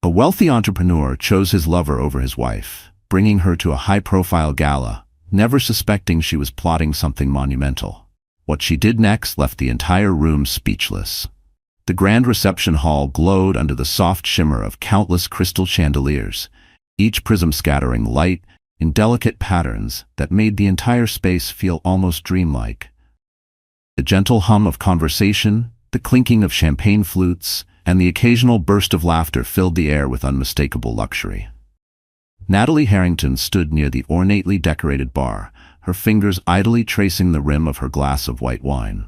A wealthy entrepreneur chose his lover over his wife, bringing her to a high-profile gala, never suspecting she was plotting something monumental. What she did next left the entire room speechless. The grand reception hall glowed under the soft shimmer of countless crystal chandeliers, each prism scattering light in delicate patterns that made the entire space feel almost dreamlike. The gentle hum of conversation, the clinking of champagne flutes, and the occasional burst of laughter filled the air with unmistakable luxury. Natalie Harrington stood near the ornately decorated bar, her fingers idly tracing the rim of her glass of white wine.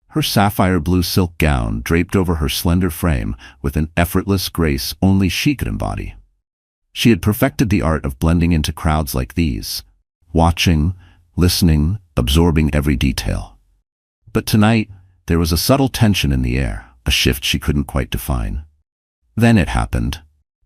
Her sapphire blue silk gown draped over her slender frame with an effortless grace only she could embody. She had perfected the art of blending into crowds like these, watching, listening, absorbing every detail. But tonight, there was a subtle tension in the air, a shift she couldn't quite define. Then it happened.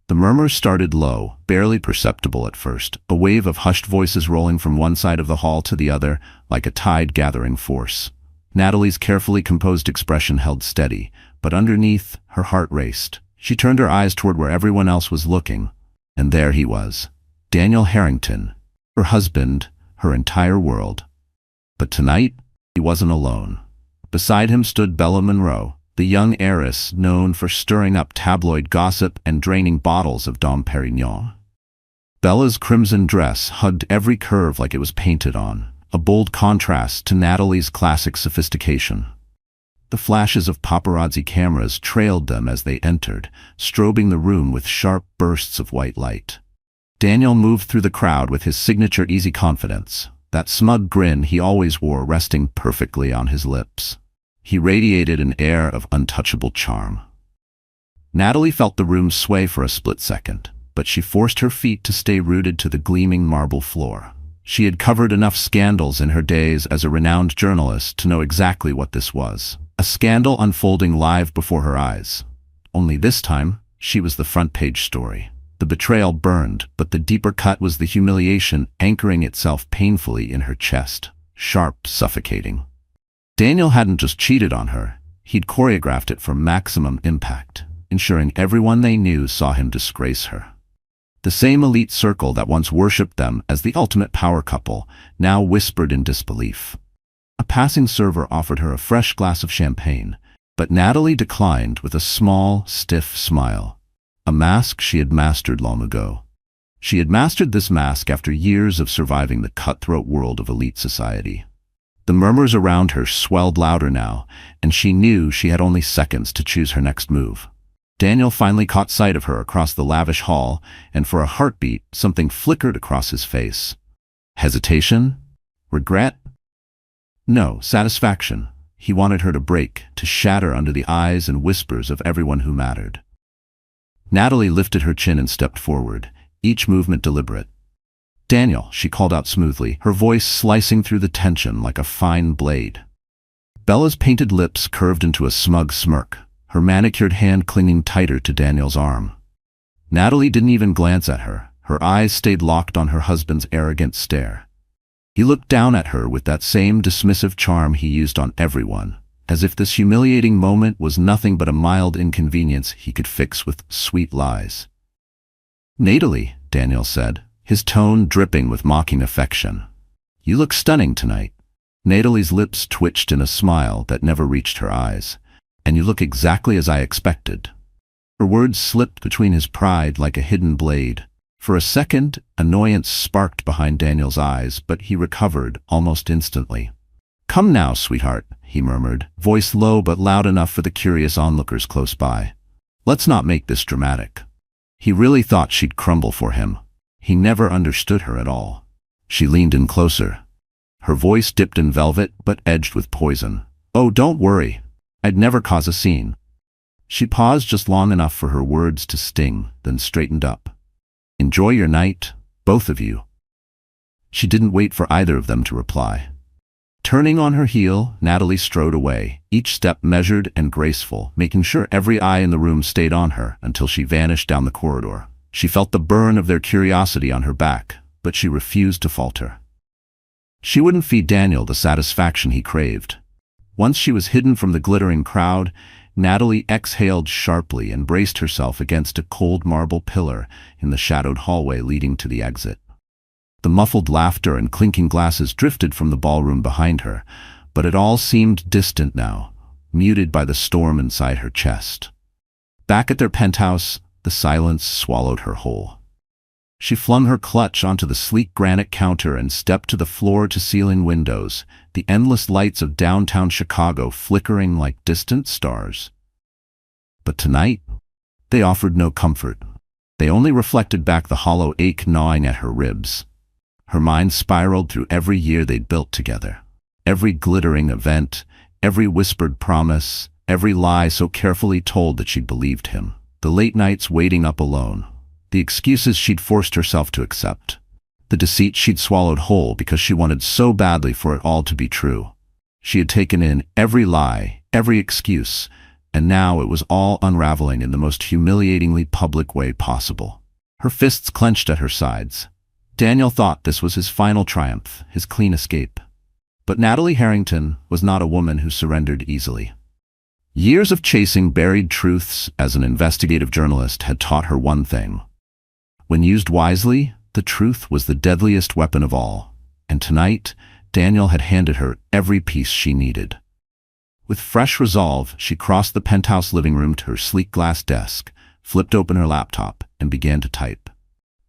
The murmurs started low, barely perceptible at first, a wave of hushed voices rolling from one side of the hall to the other, like a tide gathering force. Natalie's carefully composed expression held steady, but underneath, her heart raced. She turned her eyes toward where everyone else was looking, and there he was, Daniel Harrington, her husband, her entire world. But tonight, he wasn't alone. Beside him stood Bella Monroe, the young heiress known for stirring up tabloid gossip and draining bottles of Dom Perignon. Bella's crimson dress hugged every curve like it was painted on, a bold contrast to Natalie's classic sophistication. The flashes of paparazzi cameras trailed them as they entered, strobing the room with sharp bursts of white light. Daniel moved through the crowd with his signature easy confidence, that smug grin he always wore resting perfectly on his lips. He radiated an air of untouchable charm. Natalie felt the room sway for a split second, but she forced her feet to stay rooted to the gleaming marble floor. She had covered enough scandals in her days as a renowned journalist to know exactly what this was. A scandal unfolding live before her eyes. Only this time, she was the front-page story. The betrayal burned, but the deeper cut was the humiliation anchoring itself painfully in her chest, sharp, suffocating. Daniel hadn't just cheated on her, he'd choreographed it for maximum impact, ensuring everyone they knew saw him disgrace her. The same elite circle that once worshipped them as the ultimate power couple now whispered in disbelief. A passing server offered her a fresh glass of champagne, but Natalie declined with a small, stiff smile, a mask she had mastered long ago. She had mastered this mask after years of surviving the cutthroat world of elite society. The murmurs around her swelled louder now, and she knew she had only seconds to choose her next move. Daniel finally caught sight of her across the lavish hall, and for a heartbeat, something flickered across his face. Hesitation? Regret? No, satisfaction. He wanted her to break, to shatter under the eyes and whispers of everyone who mattered. Natalie lifted her chin and stepped forward, each movement deliberate. "Daniel," she called out smoothly, her voice slicing through the tension like a fine blade. Bella's painted lips curved into a smug smirk, her manicured hand clinging tighter to Daniel's arm. Natalie didn't even glance at her. Her eyes stayed locked on her husband's arrogant stare. He looked down at her with that same dismissive charm he used on everyone, as if this humiliating moment was nothing but a mild inconvenience he could fix with sweet lies. "Natalie," Daniel said, his tone dripping with mocking affection. "You look stunning tonight." Natalie's lips twitched in a smile that never reached her eyes. "And you look exactly as I expected." Her words slipped between his pride like a hidden blade. For a second, annoyance sparked behind Daniel's eyes, but he recovered almost instantly. "Come now, sweetheart," he murmured, voice low but loud enough for the curious onlookers close by. "Let's not make this dramatic." He really thought she'd crumble for him. He never understood her at all. She leaned in closer. Her voice dipped in velvet but edged with poison. "Oh, don't worry. I'd never cause a scene." She paused just long enough for her words to sting, then straightened up. "Enjoy your night, both of you." She didn't wait for either of them to reply. Turning on her heel, Natalie strode away, each step measured and graceful, making sure every eye in the room stayed on her until she vanished down the corridor. She felt the burn of their curiosity on her back, but she refused to falter. She wouldn't feed Daniel the satisfaction he craved. Once she was hidden from the glittering crowd, Natalie exhaled sharply and braced herself against a cold marble pillar in the shadowed hallway leading to the exit. The muffled laughter and clinking glasses drifted from the ballroom behind her, but it all seemed distant now, muted by the storm inside her chest. Back at their penthouse, the silence swallowed her whole. She flung her clutch onto the sleek granite counter and stepped to the floor-to-ceiling windows, the endless lights of downtown Chicago flickering like distant stars. But tonight, they offered no comfort. They only reflected back the hollow ache gnawing at her ribs. Her mind spiraled through every year they'd built together. Every glittering event, every whispered promise, every lie so carefully told that she'd believed him. The late nights waiting up alone. The excuses she'd forced herself to accept. The deceit she'd swallowed whole because she wanted so badly for it all to be true. She had taken in every lie, every excuse, and now it was all unraveling in the most humiliatingly public way possible. Her fists clenched at her sides. Daniel thought this was his final triumph, his clean escape. But Natalie Harrington was not a woman who surrendered easily. Years of chasing buried truths as an investigative journalist had taught her one thing. When used wisely, the truth was the deadliest weapon of all, and tonight, Daniel had handed her every piece she needed. With fresh resolve, she crossed the penthouse living room to her sleek glass desk, flipped open her laptop, and began to type.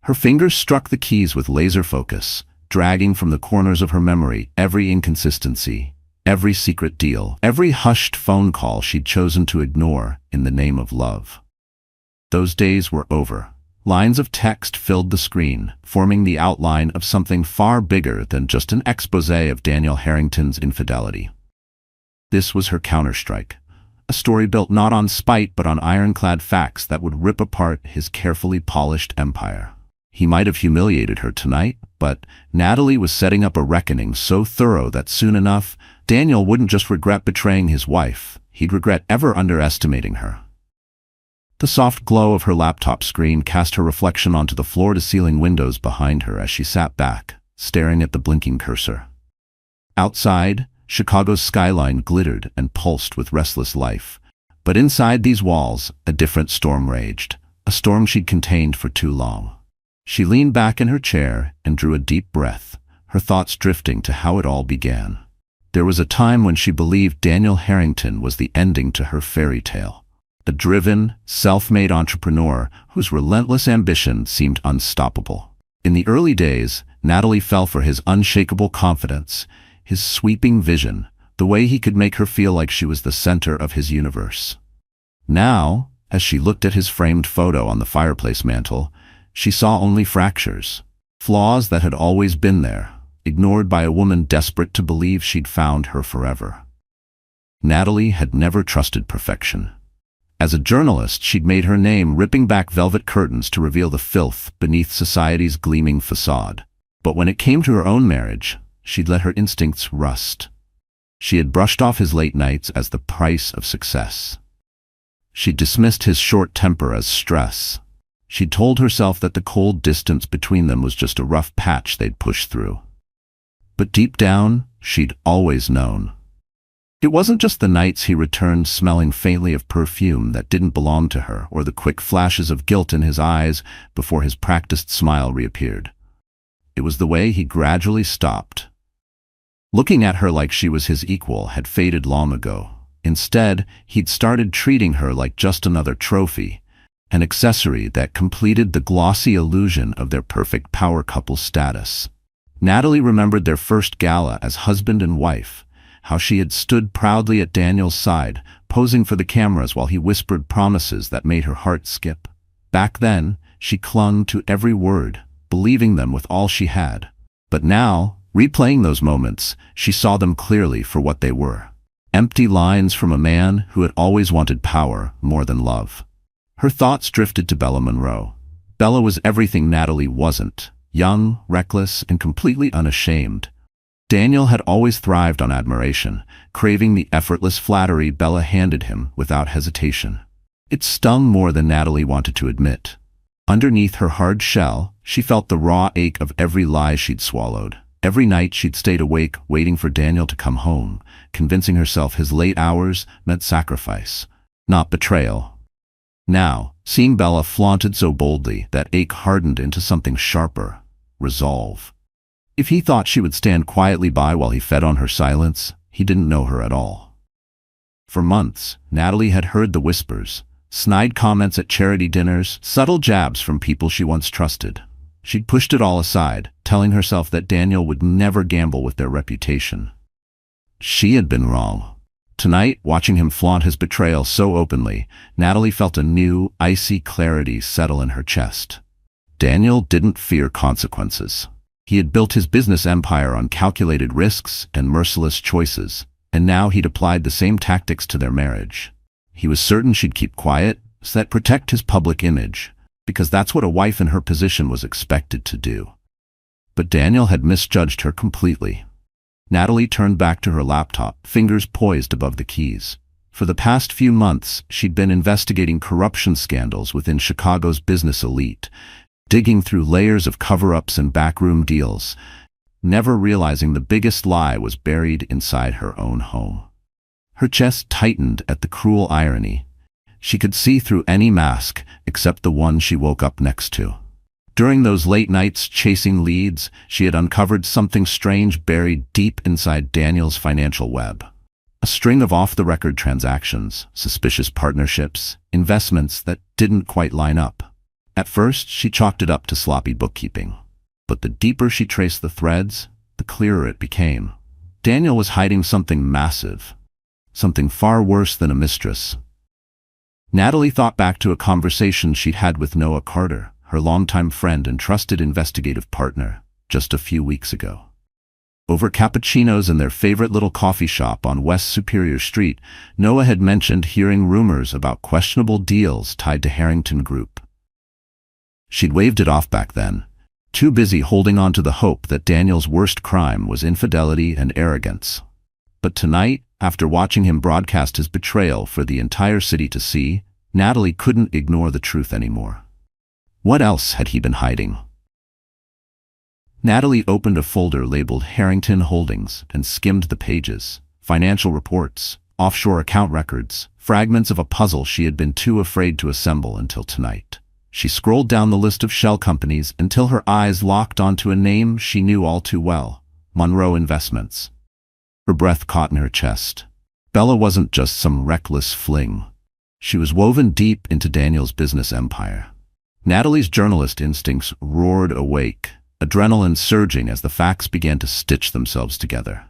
Her fingers struck the keys with laser focus, dragging from the corners of her memory every inconsistency, every secret deal, every hushed phone call she'd chosen to ignore in the name of love. Those days were over. Lines of text filled the screen, forming the outline of something far bigger than just an exposé of Daniel Harrington's infidelity. This was her counterstrike, a story built not on spite but on ironclad facts that would rip apart his carefully polished empire. He might have humiliated her tonight, but Natalie was setting up a reckoning so thorough that soon enough, Daniel wouldn't just regret betraying his wife, he'd regret ever underestimating her. The soft glow of her laptop screen cast her reflection onto the floor-to-ceiling windows behind her as she sat back, staring at the blinking cursor. Outside, Chicago's skyline glittered and pulsed with restless life, but inside these walls, a different storm raged, a storm she'd contained for too long. She leaned back in her chair and drew a deep breath, her thoughts drifting to how it all began. There was a time when she believed Daniel Harrington was the ending to her fairy tale. A driven, self-made entrepreneur whose relentless ambition seemed unstoppable. In the early days, Natalie fell for his unshakable confidence, his sweeping vision, the way he could make her feel like she was the center of his universe. Now, as she looked at his framed photo on the fireplace mantel, she saw only fractures, flaws that had always been there, ignored by a woman desperate to believe she'd found her forever. Natalie had never trusted perfection. As a journalist, she'd made her name ripping back velvet curtains to reveal the filth beneath society's gleaming facade. But when it came to her own marriage, she'd let her instincts rust. She had brushed off his late nights as the price of success. She'd dismissed his short temper as stress. She'd told herself that the cold distance between them was just a rough patch they'd push through. But deep down, she'd always known. It wasn't just the nights he returned smelling faintly of perfume that didn't belong to her, or the quick flashes of guilt in his eyes before his practiced smile reappeared. It was the way he gradually stopped. Looking at her like she was his equal had faded long ago. Instead, he'd started treating her like just another trophy, an accessory that completed the glossy illusion of their perfect power couple status. Natalie remembered their first gala as husband and wife, how she had stood proudly at Daniel's side, posing for the cameras while he whispered promises that made her heart skip. Back then, she clung to every word, believing them with all she had. But now, replaying those moments, she saw them clearly for what they were. Empty lines from a man who had always wanted power more than love. Her thoughts drifted to Bella Monroe. Bella was everything Natalie wasn't, young, reckless, and completely unashamed. Daniel had always thrived on admiration, craving the effortless flattery Bella handed him without hesitation. It stung more than Natalie wanted to admit. Underneath her hard shell, she felt the raw ache of every lie she'd swallowed. Every night she'd stayed awake waiting for Daniel to come home, convincing herself his late hours meant sacrifice. not betrayal. Now, seeing Bella flaunted so boldly, that ache hardened into something sharper: resolve. If he thought she would stand quietly by while he fed on her silence, he didn't know her at all. For months, Natalie had heard the whispers, snide comments at charity dinners, subtle jabs from people she once trusted. She'd pushed it all aside, telling herself that Daniel would never gamble with their reputation. She had been wrong. Tonight, watching him flaunt his betrayal so openly, Natalie felt a new, icy clarity settle in her chest. Daniel didn't fear consequences. He had built his business empire on calculated risks and merciless choices, and now he'd applied the same tactics to their marriage. He was certain she'd keep quiet, so that protect his public image, because that's what a wife in her position was expected to do. But Daniel had misjudged her completely. Natalie turned back to her laptop, fingers poised above the keys. For the past few months, she'd been investigating corruption scandals within Chicago's business elite, digging through layers of cover-ups and backroom deals, never realizing the biggest lie was buried inside her own home. Her chest tightened at the cruel irony. She could see through any mask except the one she woke up next to. During those late nights chasing leads, she had uncovered something strange buried deep inside Daniel's financial web. A string of off-the-record transactions, suspicious partnerships, investments that didn't quite line up. At first, she chalked it up to sloppy bookkeeping. But the deeper she traced the threads, the clearer it became. Daniel was hiding something massive, something far worse than a mistress. Natalie thought back to a conversation she'd had with Noah Carter, her longtime friend and trusted investigative partner, just a few weeks ago. Over cappuccinos in their favorite little coffee shop on West Superior Street, Noah had mentioned hearing rumors about questionable deals tied to Harrington Group. She'd waved it off back then, too busy holding on to the hope that Daniel's worst crime was infidelity and arrogance. But tonight, after watching him broadcast his betrayal for the entire city to see, Natalie couldn't ignore the truth anymore. What else had he been hiding? Natalie opened a folder labeled Harrington Holdings and skimmed the pages. Financial reports, offshore account records, fragments of a puzzle she had been too afraid to assemble until tonight. She scrolled down the list of shell companies until her eyes locked onto a name she knew all too well: Monroe Investments. Her breath caught in her chest. Bella wasn't just some reckless fling. She was woven deep into Daniel's business empire. Natalie's journalist instincts roared awake, adrenaline surging as the facts began to stitch themselves together.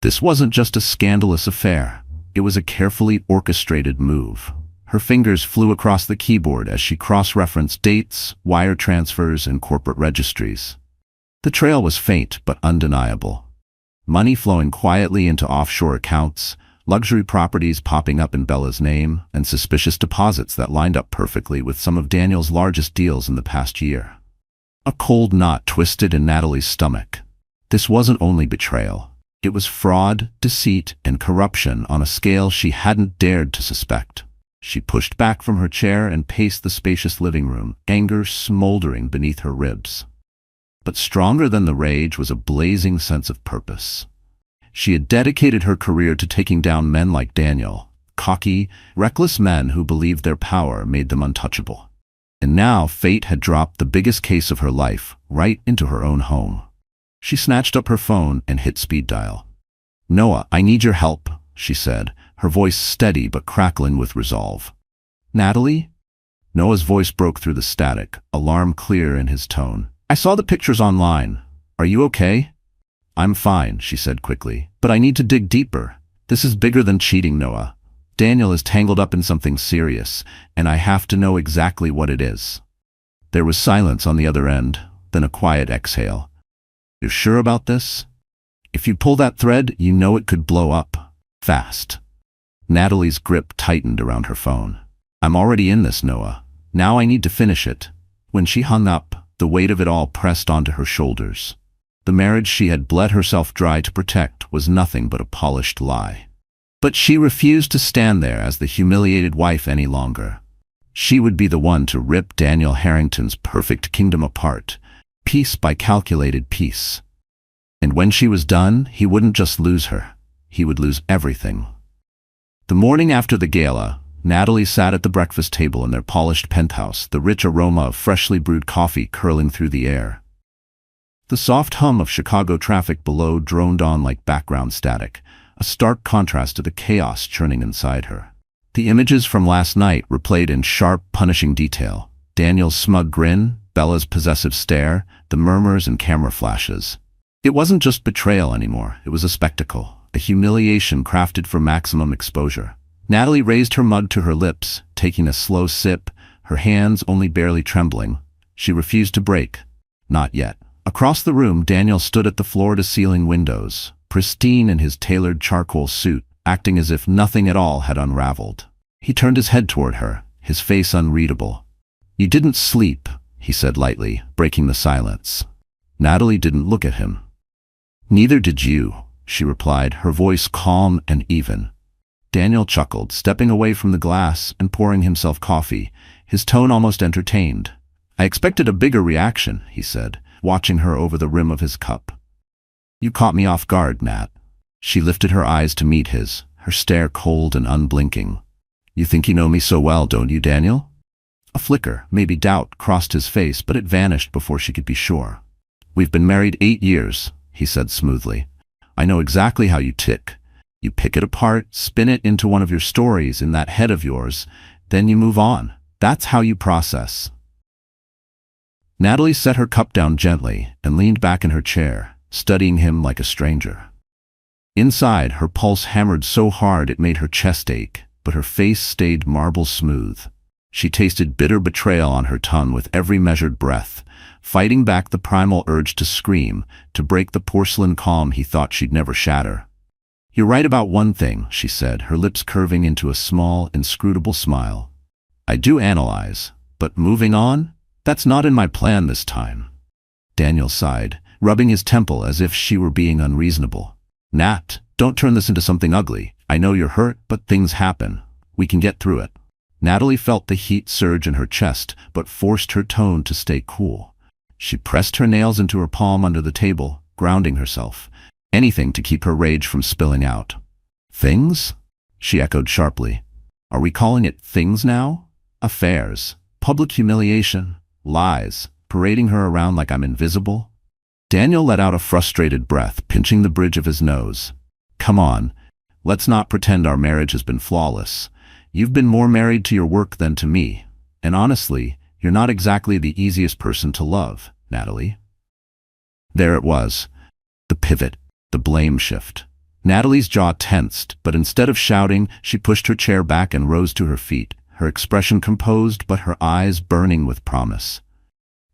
This wasn't just a scandalous affair. It was a carefully orchestrated move. Her fingers flew across the keyboard as she cross-referenced dates, wire transfers, and corporate registries. The trail was faint but undeniable. Money flowing quietly into offshore accounts, luxury properties popping up in Bella's name, and suspicious deposits that lined up perfectly with some of Daniel's largest deals in the past year. A cold knot twisted in Natalie's stomach. This wasn't only betrayal. It was fraud, deceit, and corruption on a scale she hadn't dared to suspect. She pushed back from her chair and paced the spacious living room, anger smoldering beneath her ribs. But stronger than the rage was a blazing sense of purpose. She had dedicated her career to taking down men like Daniel, cocky, reckless men who believed their power made them untouchable. And now fate had dropped the biggest case of her life right into her own home. She snatched up her phone and hit speed dial. "Noah, I need your help," she said, her voice steady but crackling with resolve. "Natalie?" Noah's voice broke through the static, alarm clear in his tone. "I saw the pictures online. Are you okay?" "I'm fine," she said quickly, "but I need to dig deeper. This is bigger than cheating, Noah. Daniel is tangled up in something serious, and I have to know exactly what it is." There was silence on the other end, then a quiet exhale. "You're sure about this? If you pull that thread, you know it could blow up. Fast." Natalie's grip tightened around her phone. "I'm already in this, Noah. Now I need to finish it." When she hung up, the weight of it all pressed onto her shoulders. The marriage she had bled herself dry to protect was nothing but a polished lie. But she refused to stand there as the humiliated wife any longer. She would be the one to rip Daniel Harrington's perfect kingdom apart, piece by calculated piece. And when she was done, he wouldn't just lose her. He would lose everything. The morning after the gala, Natalie sat at the breakfast table in their polished penthouse, the rich aroma of freshly brewed coffee curling through the air. The soft hum of Chicago traffic below droned on like background static, a stark contrast to the chaos churning inside her. The images from last night replayed in sharp, punishing detail. Daniel's smug grin, Bella's possessive stare, the murmurs and camera flashes. It wasn't just betrayal anymore, it was a spectacle, a humiliation crafted for maximum exposure. Natalie raised her mug to her lips, taking a slow sip, her hands only barely trembling. She refused to break. Not yet. Across the room, Daniel stood at the floor-to-ceiling windows, pristine in his tailored charcoal suit, acting as if nothing at all had unraveled. He turned his head toward her, his face unreadable. "You didn't sleep," he said lightly, breaking the silence. Natalie didn't look at him. "Neither did you," she replied, her voice calm and even. Daniel chuckled, stepping away from the glass and pouring himself coffee, his tone almost entertained. "I expected a bigger reaction," he said, watching her over the rim of his cup. "You caught me off guard, Nat." She lifted her eyes to meet his, her stare cold and unblinking. "You think you know me so well, don't you, Daniel?" A flicker, maybe doubt, crossed his face, but it vanished before she could be sure. "We've been married 8 years, he said smoothly. "I know exactly how you tick. You pick it apart, spin it into one of your stories in that head of yours, then you move on. That's how you process." Natalie set her cup down gently and leaned back in her chair, studying him like a stranger. Inside, her pulse hammered so hard it made her chest ache, but her face stayed marble smooth. She tasted bitter betrayal on her tongue with every measured breath, fighting back the primal urge to scream, to break the porcelain calm he thought she'd never shatter. "You're right about one thing," she said, her lips curving into a small, inscrutable smile. "I do analyze, but moving on? That's not in my plan this time." Daniel sighed, rubbing his temple as if she were being unreasonable. "Nat, don't turn this into something ugly. I know you're hurt, but things happen. We can get through it." Natalie felt the heat surge in her chest, but forced her tone to stay cool. She pressed her nails into her palm under the table, grounding herself. Anything to keep her rage from spilling out. "Things?" she echoed sharply. "Are we calling it things now? Affairs, public humiliation, lies, parading her around like I'm invisible?" Daniel let out a frustrated breath, pinching the bridge of his nose. "Come on, let's not pretend our marriage has been flawless. You've been more married to your work than to me, and honestly, you're not exactly the easiest person to love, Natalie." There it was, the pivot. The blame shift. Natalie's jaw tensed, but instead of shouting, she pushed her chair back and rose to her feet, her expression composed but her eyes burning with promise.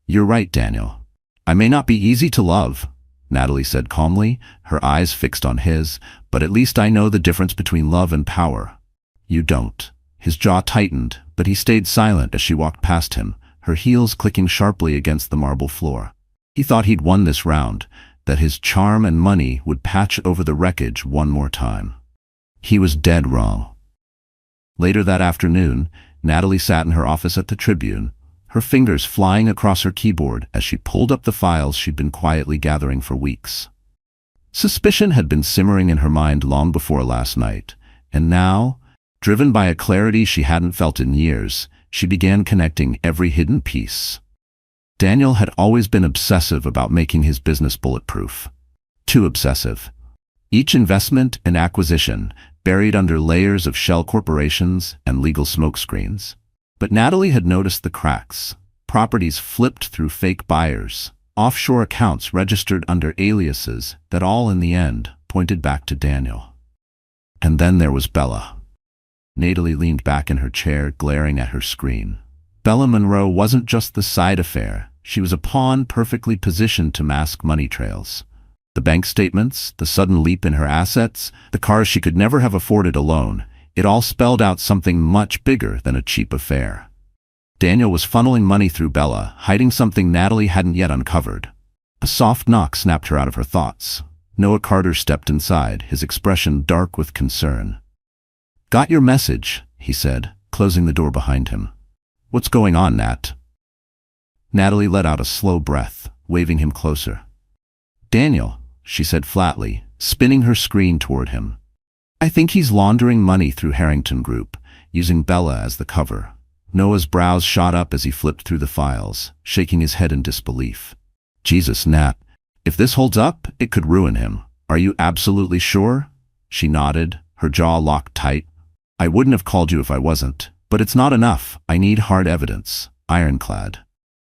"You're right, Daniel. I may not be easy to love," Natalie said calmly, her eyes fixed on his, "but at least I know the difference between love and power. You don't." His jaw tightened, but he stayed silent as she walked past him, her heels clicking sharply against the marble floor. He thought he'd won this round, that his charm and money would patch over the wreckage one more time. He was dead wrong. Later that afternoon, Natalie sat in her office at the Tribune, her fingers flying across her keyboard as she pulled up the files she'd been quietly gathering for weeks. Suspicion had been simmering in her mind long before last night, and now, driven by a clarity she hadn't felt in years, she began connecting every hidden piece. Daniel had always been obsessive about making his business bulletproof. Too obsessive. Each investment and acquisition buried under layers of shell corporations and legal smokescreens. But Natalie had noticed the cracks. Properties flipped through fake buyers, offshore accounts registered under aliases that all in the end pointed back to Daniel. And then there was Bella. Natalie leaned back in her chair, glaring at her screen. Bella Monroe wasn't just the side affair. She was a pawn perfectly positioned to mask money trails. The bank statements, the sudden leap in her assets, the cars she could never have afforded alone, it all spelled out something much bigger than a cheap affair. Daniel was funneling money through Bella, hiding something Natalie hadn't yet uncovered. A soft knock snapped her out of her thoughts. Noah Carter stepped inside, his expression dark with concern. "Got your message," he said, closing the door behind him. "What's going on, Nat?" Natalie let out a slow breath, waving him closer. "Daniel," she said flatly, spinning her screen toward him. "I think he's laundering money through Harrington Group. using Bella as the cover. Noah's brows shot up as he flipped through the files, shaking his head in disbelief. Jesus, Nat. If this holds up, it could ruin him. Are you absolutely sure? She nodded, her jaw locked tight. I wouldn't have called you if I wasn't. But it's not enough. I need hard evidence. Ironclad.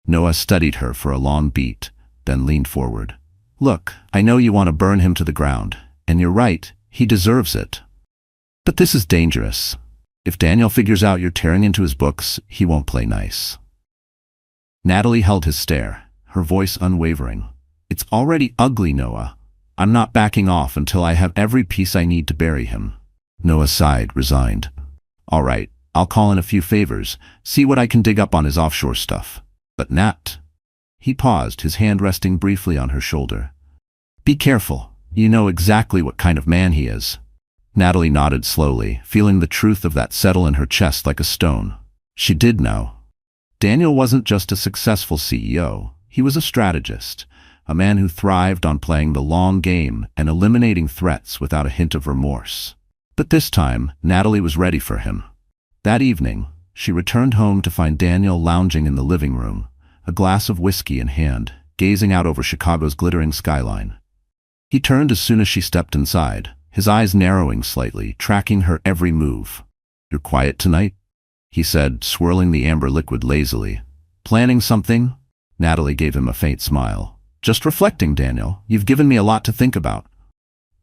Noah studied her for a long beat, then leaned forward. Look, I know you want to burn him to the ground. And you're right, he deserves it. But this is dangerous. If Daniel figures out you're tearing into his books, he won't play nice. Natalie held his stare, her voice unwavering. It's already ugly, Noah. I'm not backing off until I have every piece I need to bury him. Noah sighed, resigned. All right, I'll call in a few favors, see what I can dig up on his offshore stuff. But Nat. He paused, his hand resting briefly on her shoulder. Be careful. You know exactly what kind of man he is. Natalie nodded slowly, feeling the truth of that settle in her chest like a stone. She did know. Daniel wasn't just a successful CEO. He was a strategist, a man who thrived on playing the long game and eliminating threats without a hint of remorse. But this time, Natalie was ready for him. That evening, she returned home to find Daniel lounging in the living room, a glass of whiskey in hand, gazing out over Chicago's glittering skyline. He turned as soon as she stepped inside, his eyes narrowing slightly, tracking her every move. You're quiet tonight? He said, swirling the amber liquid lazily. Planning something? Natalie gave him a faint smile. Just reflecting, Daniel. You've given me a lot to think about.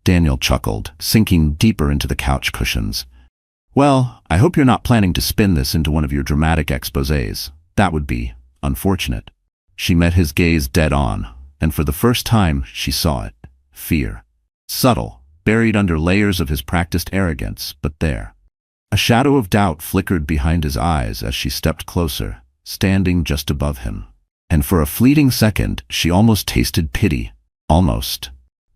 Daniel chuckled, sinking deeper into the couch cushions. Well, I hope you're not planning to spin this into one of your dramatic exposés. That would be unfortunate. She met his gaze dead on, and for the first time she saw it. Fear. Subtle, buried under layers of his practiced arrogance, but there. A shadow of doubt flickered behind his eyes as she stepped closer, standing just above him. And for a fleeting second, she almost tasted pity. Almost.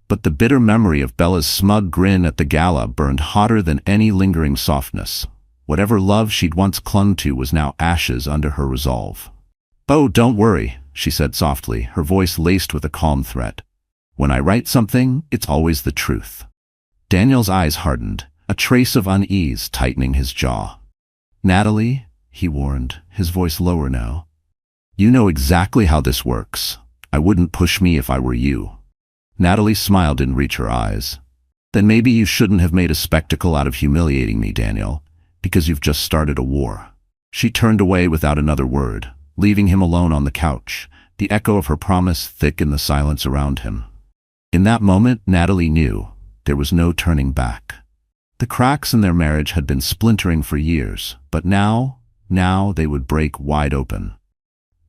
But the bitter memory of Bella's smug grin at the gala burned hotter than any lingering softness. Whatever love she'd once clung to was now ashes under her resolve. Oh, don't worry, she said softly, her voice laced with a calm threat. When I write something, it's always the truth. Daniel's eyes hardened, a trace of unease tightening his jaw. Natalie, he warned, his voice lower now. You know exactly how this works. I wouldn't push me if I were you. Natalie smiled and reached her eyes. Then maybe you shouldn't have made a spectacle out of humiliating me, Daniel, because you've just started a war. She turned away without another word, leaving him alone on the couch, the echo of her promise thick in the silence around him. In that moment, Natalie knew there was no turning back. The cracks in their marriage had been splintering for years, but now they would break wide open.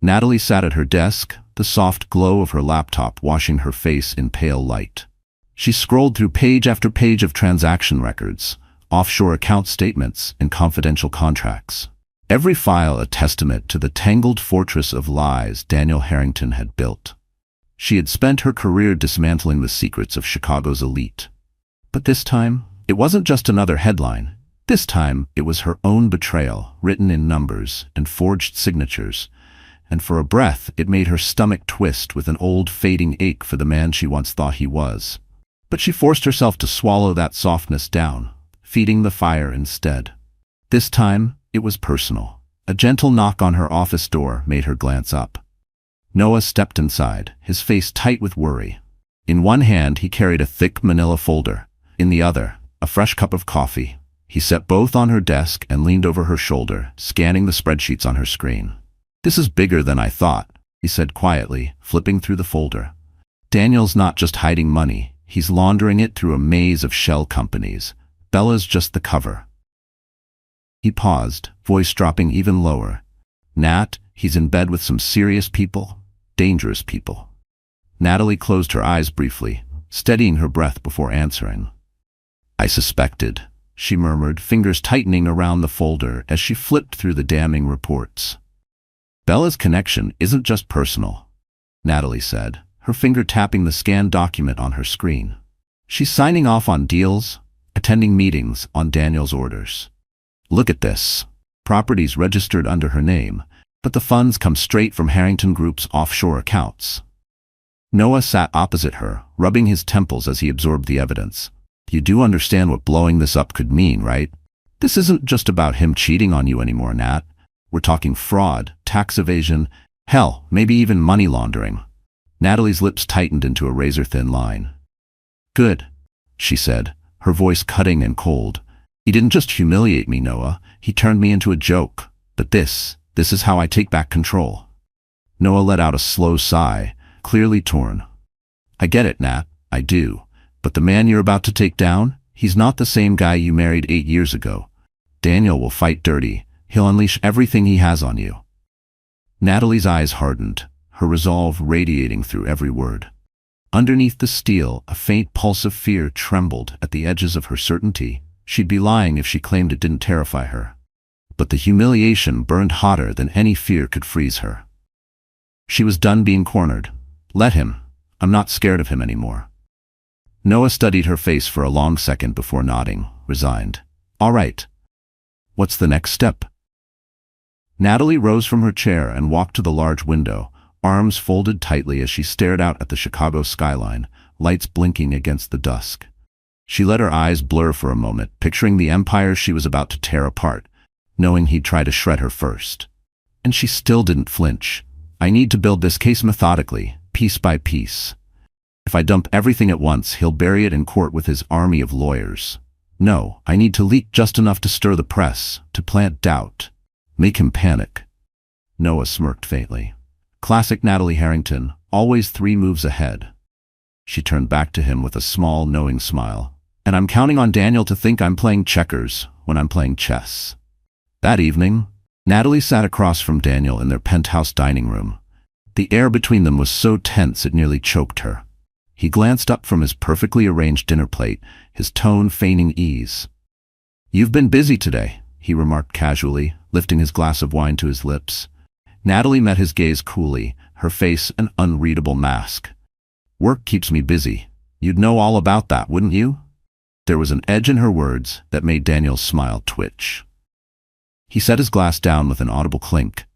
Natalie sat at her desk, the soft glow of her laptop washing her face in pale light. She scrolled through page after page of transaction records, offshore account statements, and confidential contracts. Every file a testament to the tangled fortress of lies Daniel Harrington had built. She had spent her career dismantling the secrets of Chicago's elite. But this time, it wasn't just another headline. This time, it was her own betrayal, written in numbers and forged signatures. And for a breath, it made her stomach twist with an old fading ache for the man she once thought he was. But she forced herself to swallow that softness down, feeding the fire instead. This time, it was personal. A gentle knock on her office door made her glance up. Noah stepped inside, his face tight with worry. In one hand, he carried a thick manila folder. In the other, a fresh cup of coffee. He set both on her desk and leaned over her shoulder, scanning the spreadsheets on her screen. This is bigger than I thought, he said quietly, flipping through the folder. Daniel's not just hiding money, he's laundering it through a maze of shell companies. Bella's just the cover. He paused, voice dropping even lower. Nat, he's in bed with some serious people, dangerous people. Natalie closed her eyes briefly, steadying her breath before answering. I suspected, she murmured, fingers tightening around the folder as she flipped through the damning reports. Bella's connection isn't just personal, Natalie said, her finger tapping the scanned document on her screen. She's signing off on deals, attending meetings on Daniel's orders. Look at this. Properties registered under her name, but the funds come straight from Harrington Group's offshore accounts. Noah sat opposite her, rubbing his temples as he absorbed the evidence. You do understand what blowing this up could mean, right? This isn't just about him cheating on you anymore, Nat. We're talking fraud, tax evasion, hell, maybe even money laundering. Natalie's lips tightened into a razor-thin line. Good, she said, her voice cutting and cold. He didn't just humiliate me, Noah. He turned me into a joke. But this is how I take back control. Noah let out a slow sigh, clearly torn. I get it, Nat, I do. But the man you're about to take down, he's not the same guy you married 8 years ago. Daniel will fight dirty. He'll unleash everything he has on you. Natalie's eyes hardened, her resolve radiating through every word. Underneath the steel, a faint pulse of fear trembled at the edges of her certainty. She'd be lying if she claimed it didn't terrify her. But the humiliation burned hotter than any fear could freeze her. She was done being cornered. Let him. I'm not scared of him anymore. Noah studied her face for a long second before nodding, resigned. All right. What's the next step? Natalie rose from her chair and walked to the large window, arms folded tightly as she stared out at the Chicago skyline, lights blinking against the dusk. She let her eyes blur for a moment, picturing the empire she was about to tear apart, knowing he'd try to shred her first. And she still didn't flinch. I need to build this case methodically, piece by piece. If I dump everything at once, he'll bury it in court with his army of lawyers. No, I need to leak just enough to stir the press, to plant doubt. Make him panic. Noah smirked faintly. Classic Natalie Harrington, always 3 moves ahead. She turned back to him with a small, knowing smile. And I'm counting on Daniel to think I'm playing checkers when I'm playing chess. That evening, Natalie sat across from Daniel in their penthouse dining room. The air between them was so tense it nearly choked her. He glanced up from his perfectly arranged dinner plate, his tone feigning ease. You've been busy today, he remarked casually, lifting his glass of wine to his lips. Natalie met his gaze coolly, her face an unreadable mask. Work keeps me busy. You'd know all about that, wouldn't you? There was an edge in her words that made Daniel's smile twitch. He set his glass down with an audible clink.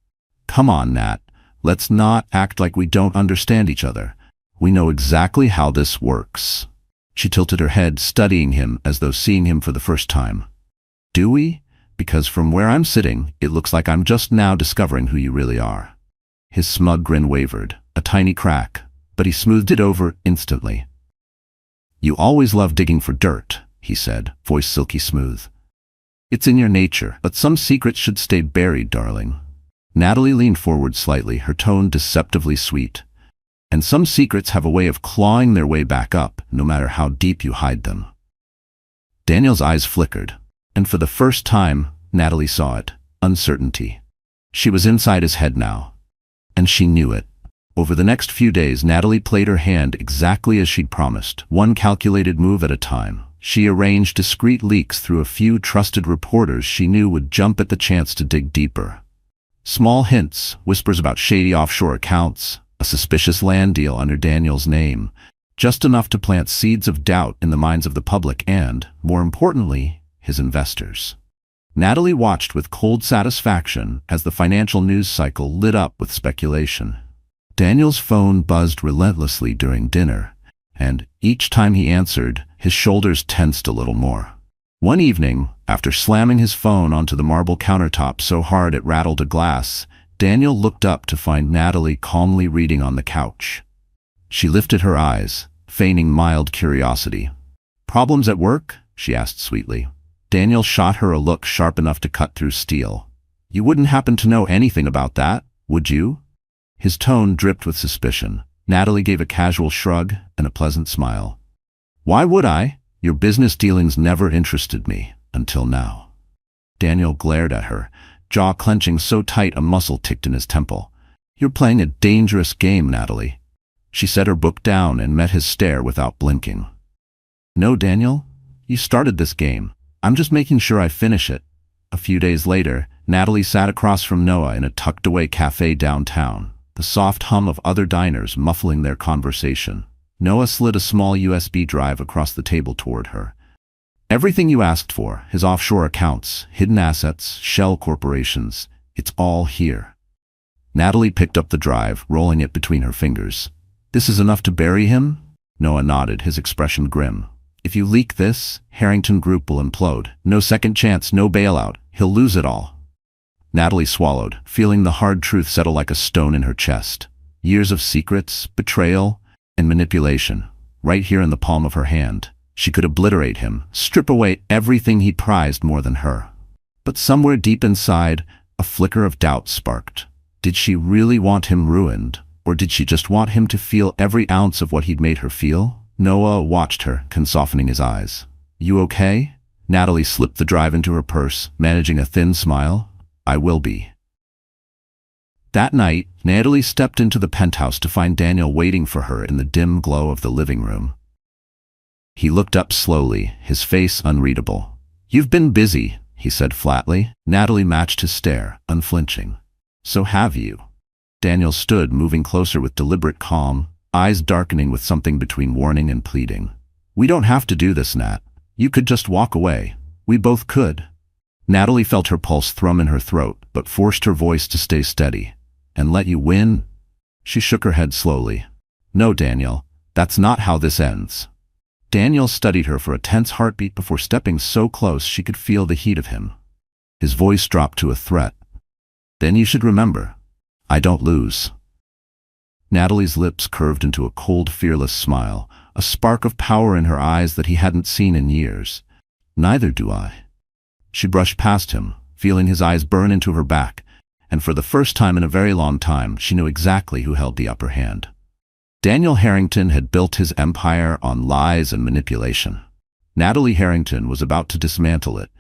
Come on, Nat. Let's not act like we don't understand each other. We know exactly how this works. She tilted her head, studying him as though seeing him for the first time. Do we? Because from where I'm sitting, it looks like I'm just now discovering who you really are. His smug grin wavered, a tiny crack, but he smoothed it over instantly. You always love digging for dirt, he said, voice silky smooth. It's in your nature, but some secrets should stay buried, darling. Natalie leaned forward slightly, her tone deceptively sweet. And some secrets have a way of clawing their way back up, no matter how deep you hide them. Daniel's eyes flickered, and for the first time, Natalie saw it, uncertainty. She was inside his head now, and she knew it. Over the next few days, Natalie played her hand exactly as she'd promised, one calculated move at a time. She arranged discreet leaks through a few trusted reporters she knew would jump at the chance to dig deeper. Small hints, whispers about shady offshore accounts, a suspicious land deal under Daniel's name, just enough to plant seeds of doubt in the minds of the public and, more importantly, his investors. Natalie watched with cold satisfaction as the financial news cycle lit up with speculation. Daniel's phone buzzed relentlessly during dinner, and each time he answered, his shoulders tensed a little more. One evening, after slamming his phone onto the marble countertop so hard it rattled a glass, Daniel looked up to find Natalie calmly reading on the couch. She lifted her eyes, feigning mild curiosity. Problems at work? She asked sweetly. Daniel shot her a look sharp enough to cut through steel. You wouldn't happen to know anything about that, would you? His tone dripped with suspicion. Natalie gave a casual shrug and a pleasant smile. Why would I? Your business dealings never interested me, until now. Daniel glared at her, jaw clenching so tight a muscle ticked in his temple. You're playing a dangerous game, Natalie. She set her book down and met his stare without blinking. No, Daniel, you started this game. I'm just making sure I finish it. A few days later, Natalie sat across from Noah in a tucked-away cafe downtown, the soft hum of other diners muffling their conversation. Noah slid a small USB drive across the table toward her. Everything you asked for, his offshore accounts, hidden assets, shell corporations, it's all here. Natalie picked up the drive, rolling it between her fingers. This is enough to bury him? Noah nodded, his expression grim. If you leak this, Harrington Group will implode. No second chance, no bailout. He'll lose it all. Natalie swallowed, feeling the hard truth settle like a stone in her chest. Years of secrets, betrayal, and manipulation, right here in the palm of her hand. She could obliterate him, strip away everything he prized more than her. But somewhere deep inside, a flicker of doubt sparked. Did she really want him ruined, or did she just want him to feel every ounce of what he'd made her feel? Noah watched her, softening his eyes. You okay? Natalie slipped the drive into her purse, managing a thin smile. I will be. That night, Natalie stepped into the penthouse to find Daniel waiting for her in the dim glow of the living room. He looked up slowly, his face unreadable. You've been busy, he said flatly. Natalie matched his stare, unflinching. So have you. Daniel stood, moving closer with deliberate calm, eyes darkening with something between warning and pleading. We don't have to do this, Nat. You could just walk away. We both could. Natalie felt her pulse thrum in her throat, but forced her voice to stay steady. And let you win? She shook her head slowly. No, Daniel, that's not how this ends. Daniel studied her for a tense heartbeat before stepping so close she could feel the heat of him. His voice dropped to a threat. Then you should remember, I don't lose. Natalie's lips curved into a cold, fearless smile, a spark of power in her eyes that he hadn't seen in years. Neither do I. She brushed past him, feeling his eyes burn into her back, and for the first time in a very long time, she knew exactly who held the upper hand. Daniel Harrington had built his empire on lies and manipulation. Natalie Harrington was about to dismantle it,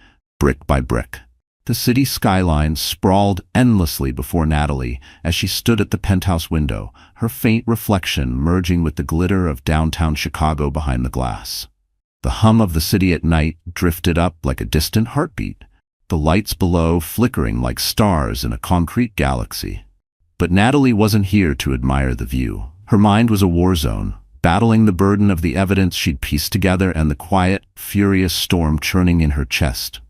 brick by brick. The city skyline sprawled endlessly before Natalie as she stood at the penthouse window, her faint reflection merging with the glitter of downtown Chicago behind the glass. The hum of the city at night drifted up like a distant heartbeat, the lights below flickering like stars in a concrete galaxy. But Natalie wasn't here to admire the view. Her mind was a war zone, battling the burden of the evidence she'd pieced together and the quiet, furious storm churning in her chest.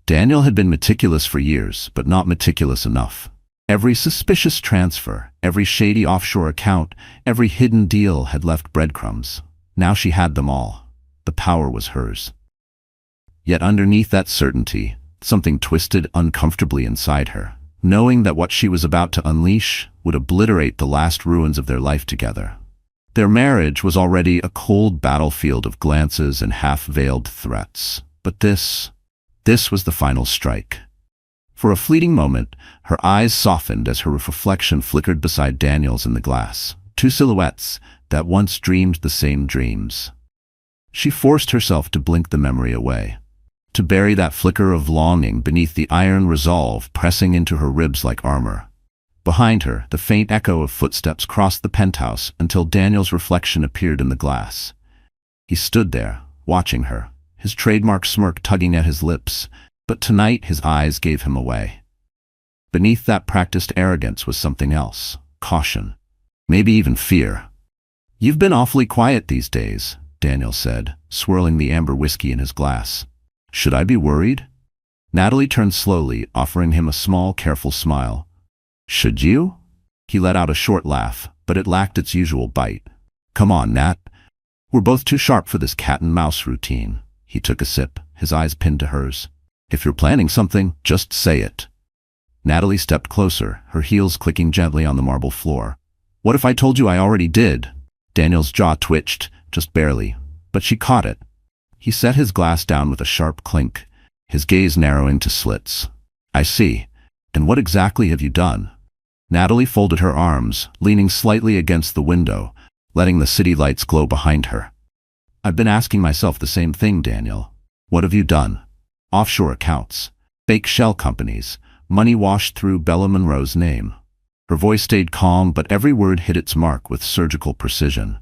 Daniel had been meticulous for years, but not meticulous enough. Every suspicious transfer, every shady offshore account, every hidden deal had left breadcrumbs. Now she had them all. The power was hers. Yet underneath that certainty, something twisted uncomfortably inside her, knowing that what she was about to unleash would obliterate the last ruins of their life together. Their marriage was already a cold battlefield of glances and half-veiled threats. But this was the final strike. For a fleeting moment, her eyes softened as her reflection flickered beside Daniel's in the glass, two silhouettes that once dreamed the same dreams. She forced herself to blink the memory away, to bury that flicker of longing beneath the iron resolve pressing into her ribs like armor. Behind her, the faint echo of footsteps crossed the penthouse until Daniel's reflection appeared in the glass. He stood there, watching her, his trademark smirk tugging at his lips, but tonight his eyes gave him away. Beneath that practiced arrogance was something else, caution, maybe even fear. You've been awfully quiet these days, Daniel said, swirling the amber whiskey in his glass. Should I be worried? Natalie turned slowly, offering him a small, careful smile. Should you? He let out a short laugh, but it lacked its usual bite. Come on, Nat. We're both too sharp for this cat-and-mouse routine. He took a sip, his eyes pinned to hers. If you're planning something, just say it. Natalie stepped closer, her heels clicking gently on the marble floor. What if I told you I already did? Daniel's jaw twitched, just barely, but she caught it. He set his glass down with a sharp clink, his gaze narrowing to slits. I see. And what exactly have you done? Natalie folded her arms, leaning slightly against the window, letting the city lights glow behind her. I've been asking myself the same thing, Daniel. What have you done? Offshore accounts, fake shell companies, money washed through Bella Monroe's name. Her voice stayed calm, but every word hit its mark with surgical precision.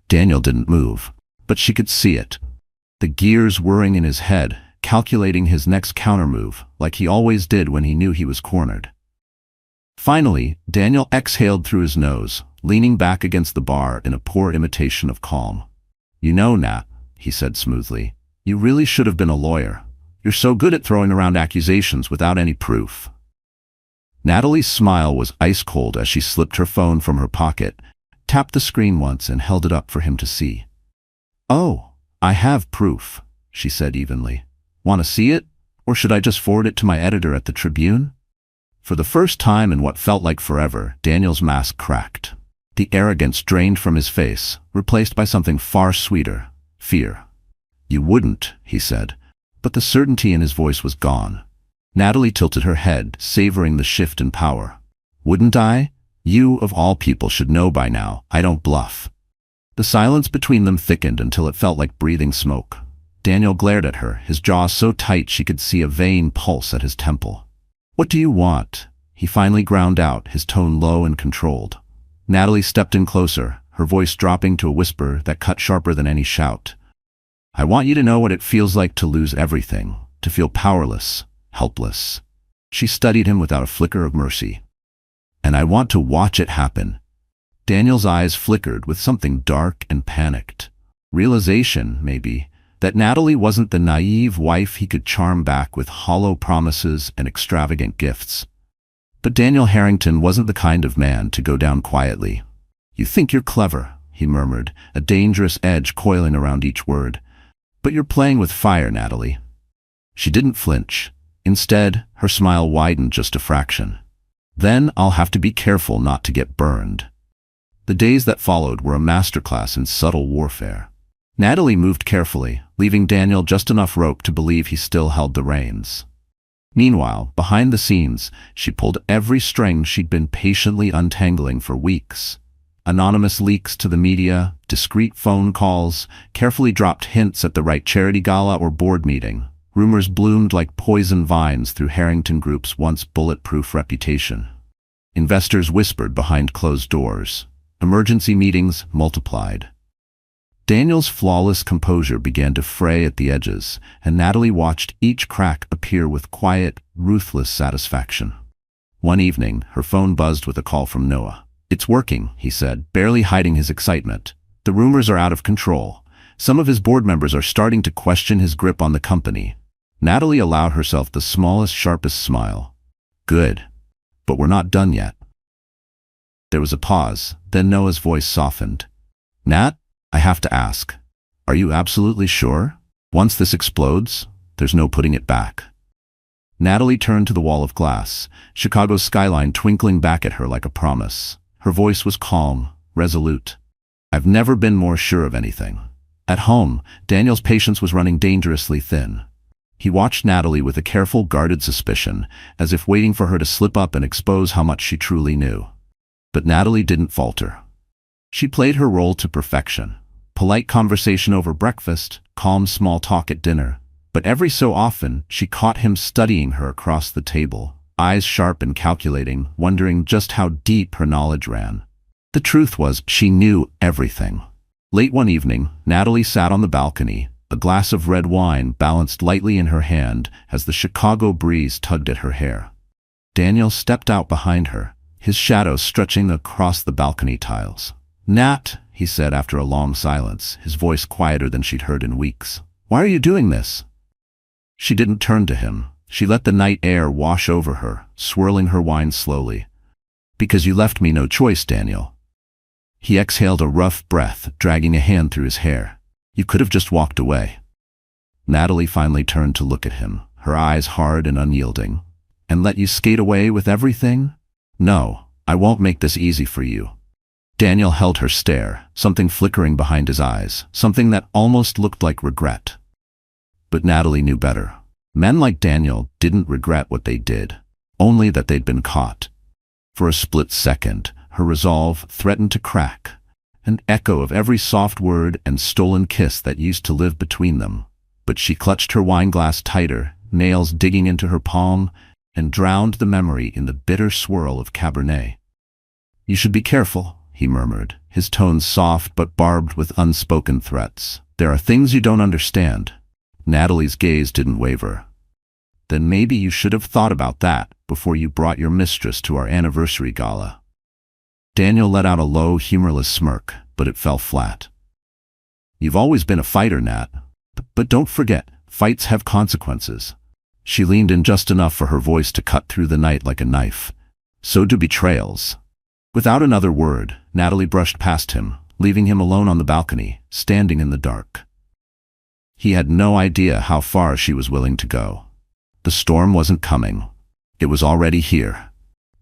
Daniel didn't move, but she could see it. The gears whirring in his head, calculating his next countermove, like he always did when he knew he was cornered. Finally, Daniel exhaled through his nose, leaning back against the bar in a poor imitation of calm. You know, Nat, he said smoothly, you really should have been a lawyer. You're so good at throwing around accusations without any proof. Natalie's smile was ice-cold as she slipped her phone from her pocket, tapped the screen once and held it up for him to see. Oh, I have proof, she said evenly. Want to see it? Or should I just forward it to my editor at the Tribune? For the first time in what felt like forever, Daniel's mask cracked. The arrogance drained from his face, replaced by something far sweeter, fear. You wouldn't, he said, but the certainty in his voice was gone. Natalie tilted her head, savoring the shift in power. Wouldn't I? You, of all people, should know by now. I don't bluff. The silence between them thickened until it felt like breathing smoke. Daniel glared at her, his jaw so tight she could see a vein pulse at his temple. What do you want? He finally ground out, his tone low and controlled. Natalie stepped in closer, her voice dropping to a whisper that cut sharper than any shout. I want you to know what it feels like to lose everything, to feel powerless, helpless. She studied him without a flicker of mercy. And I want to watch it happen. Daniel's eyes flickered with something dark and panicked. Realization, maybe, that Natalie wasn't the naive wife he could charm back with hollow promises and extravagant gifts. But Daniel Harrington wasn't the kind of man to go down quietly. You think you're clever, he murmured, a dangerous edge coiling around each word. But you're playing with fire, Natalie. She didn't flinch. Instead, her smile widened just a fraction. Then I'll have to be careful not to get burned. The days that followed were a masterclass in subtle warfare. Natalie moved carefully, leaving Daniel just enough rope to believe he still held the reins. Meanwhile, behind the scenes, she pulled every string she'd been patiently untangling for weeks. Anonymous leaks to the media, discreet phone calls, carefully dropped hints at the right charity gala or board meeting. Rumors bloomed like poison vines through Harrington Group's once bulletproof reputation. Investors whispered behind closed doors. Emergency meetings multiplied. Daniel's flawless composure began to fray at the edges, and Natalie watched each crack appear with quiet, ruthless satisfaction. One evening, her phone buzzed with a call from Noah. It's working, he said, barely hiding his excitement. The rumors are out of control. Some of his board members are starting to question his grip on the company. Natalie allowed herself the smallest, sharpest smile. Good. But we're not done yet. There was a pause, then Noah's voice softened. Nat, I have to ask. Are you absolutely sure? Once this explodes, there's no putting it back. Natalie turned to the wall of glass, Chicago's skyline twinkling back at her like a promise. Her voice was calm, resolute. I've never been more sure of anything. At home, Daniel's patience was running dangerously thin. He watched Natalie with a careful, guarded suspicion, as if waiting for her to slip up and expose how much she truly knew. But Natalie didn't falter. She played her role to perfection. Polite conversation over breakfast, calm small talk at dinner. But every so often, she caught him studying her across the table, eyes sharp and calculating, wondering just how deep her knowledge ran. The truth was, she knew everything. Late one evening, Natalie sat on the balcony, a glass of red wine balanced lightly in her hand as the Chicago breeze tugged at her hair. Daniel stepped out behind her, his shadow stretching across the balcony tiles. Nat, he said after a long silence, his voice quieter than she'd heard in weeks. Why are you doing this? She didn't turn to him. She let the night air wash over her, swirling her wine slowly. Because you left me no choice, Daniel. He exhaled a rough breath, dragging a hand through his hair. You could have just walked away. Natalie finally turned to look at him, her eyes hard and unyielding. And let you skate away with everything? No, I won't make this easy for you. Daniel held her stare, something flickering behind his eyes, something that almost looked like regret. But Natalie knew better. Men like Daniel didn't regret what they did, only that they'd been caught. For a split second, her resolve threatened to crack, an echo of every soft word and stolen kiss that used to live between them. But she clutched her wineglass tighter, nails digging into her palm, and drowned the memory in the bitter swirl of Cabernet. You should be careful, he murmured, his tone soft but barbed with unspoken threats. There are things you don't understand. Natalie's gaze didn't waver. Then maybe you should have thought about that before you brought your mistress to our anniversary gala. Daniel let out a low, humorless smirk, but it fell flat. You've always been a fighter, Nat. But don't forget, fights have consequences. She leaned in just enough for her voice to cut through the night like a knife. So do betrayals. Without another word, Natalie brushed past him, leaving him alone on the balcony, standing in the dark. He had no idea how far she was willing to go. The storm wasn't coming. It was already here.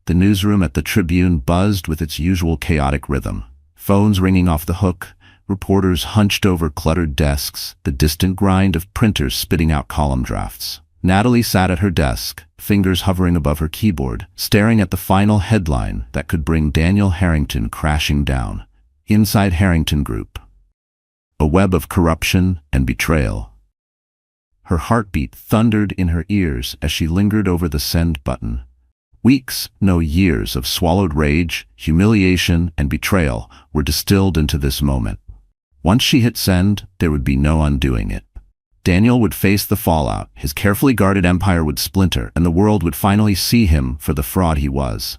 The newsroom at the Tribune buzzed with its usual chaotic rhythm. Phones ringing off the hook, reporters hunched over cluttered desks, the distant grind of printers spitting out column drafts. Natalie sat at her desk, fingers hovering above her keyboard, staring at the final headline that could bring Daniel Harrington crashing down. Inside Harrington Group. A web of corruption and betrayal. Her heartbeat thundered in her ears as she lingered over the send button. Weeks, no years of swallowed rage, humiliation, and betrayal were distilled into this moment. Once she hit send, there would be no undoing it. Daniel would face the fallout, his carefully guarded empire would splinter, and the world would finally see him for the fraud he was.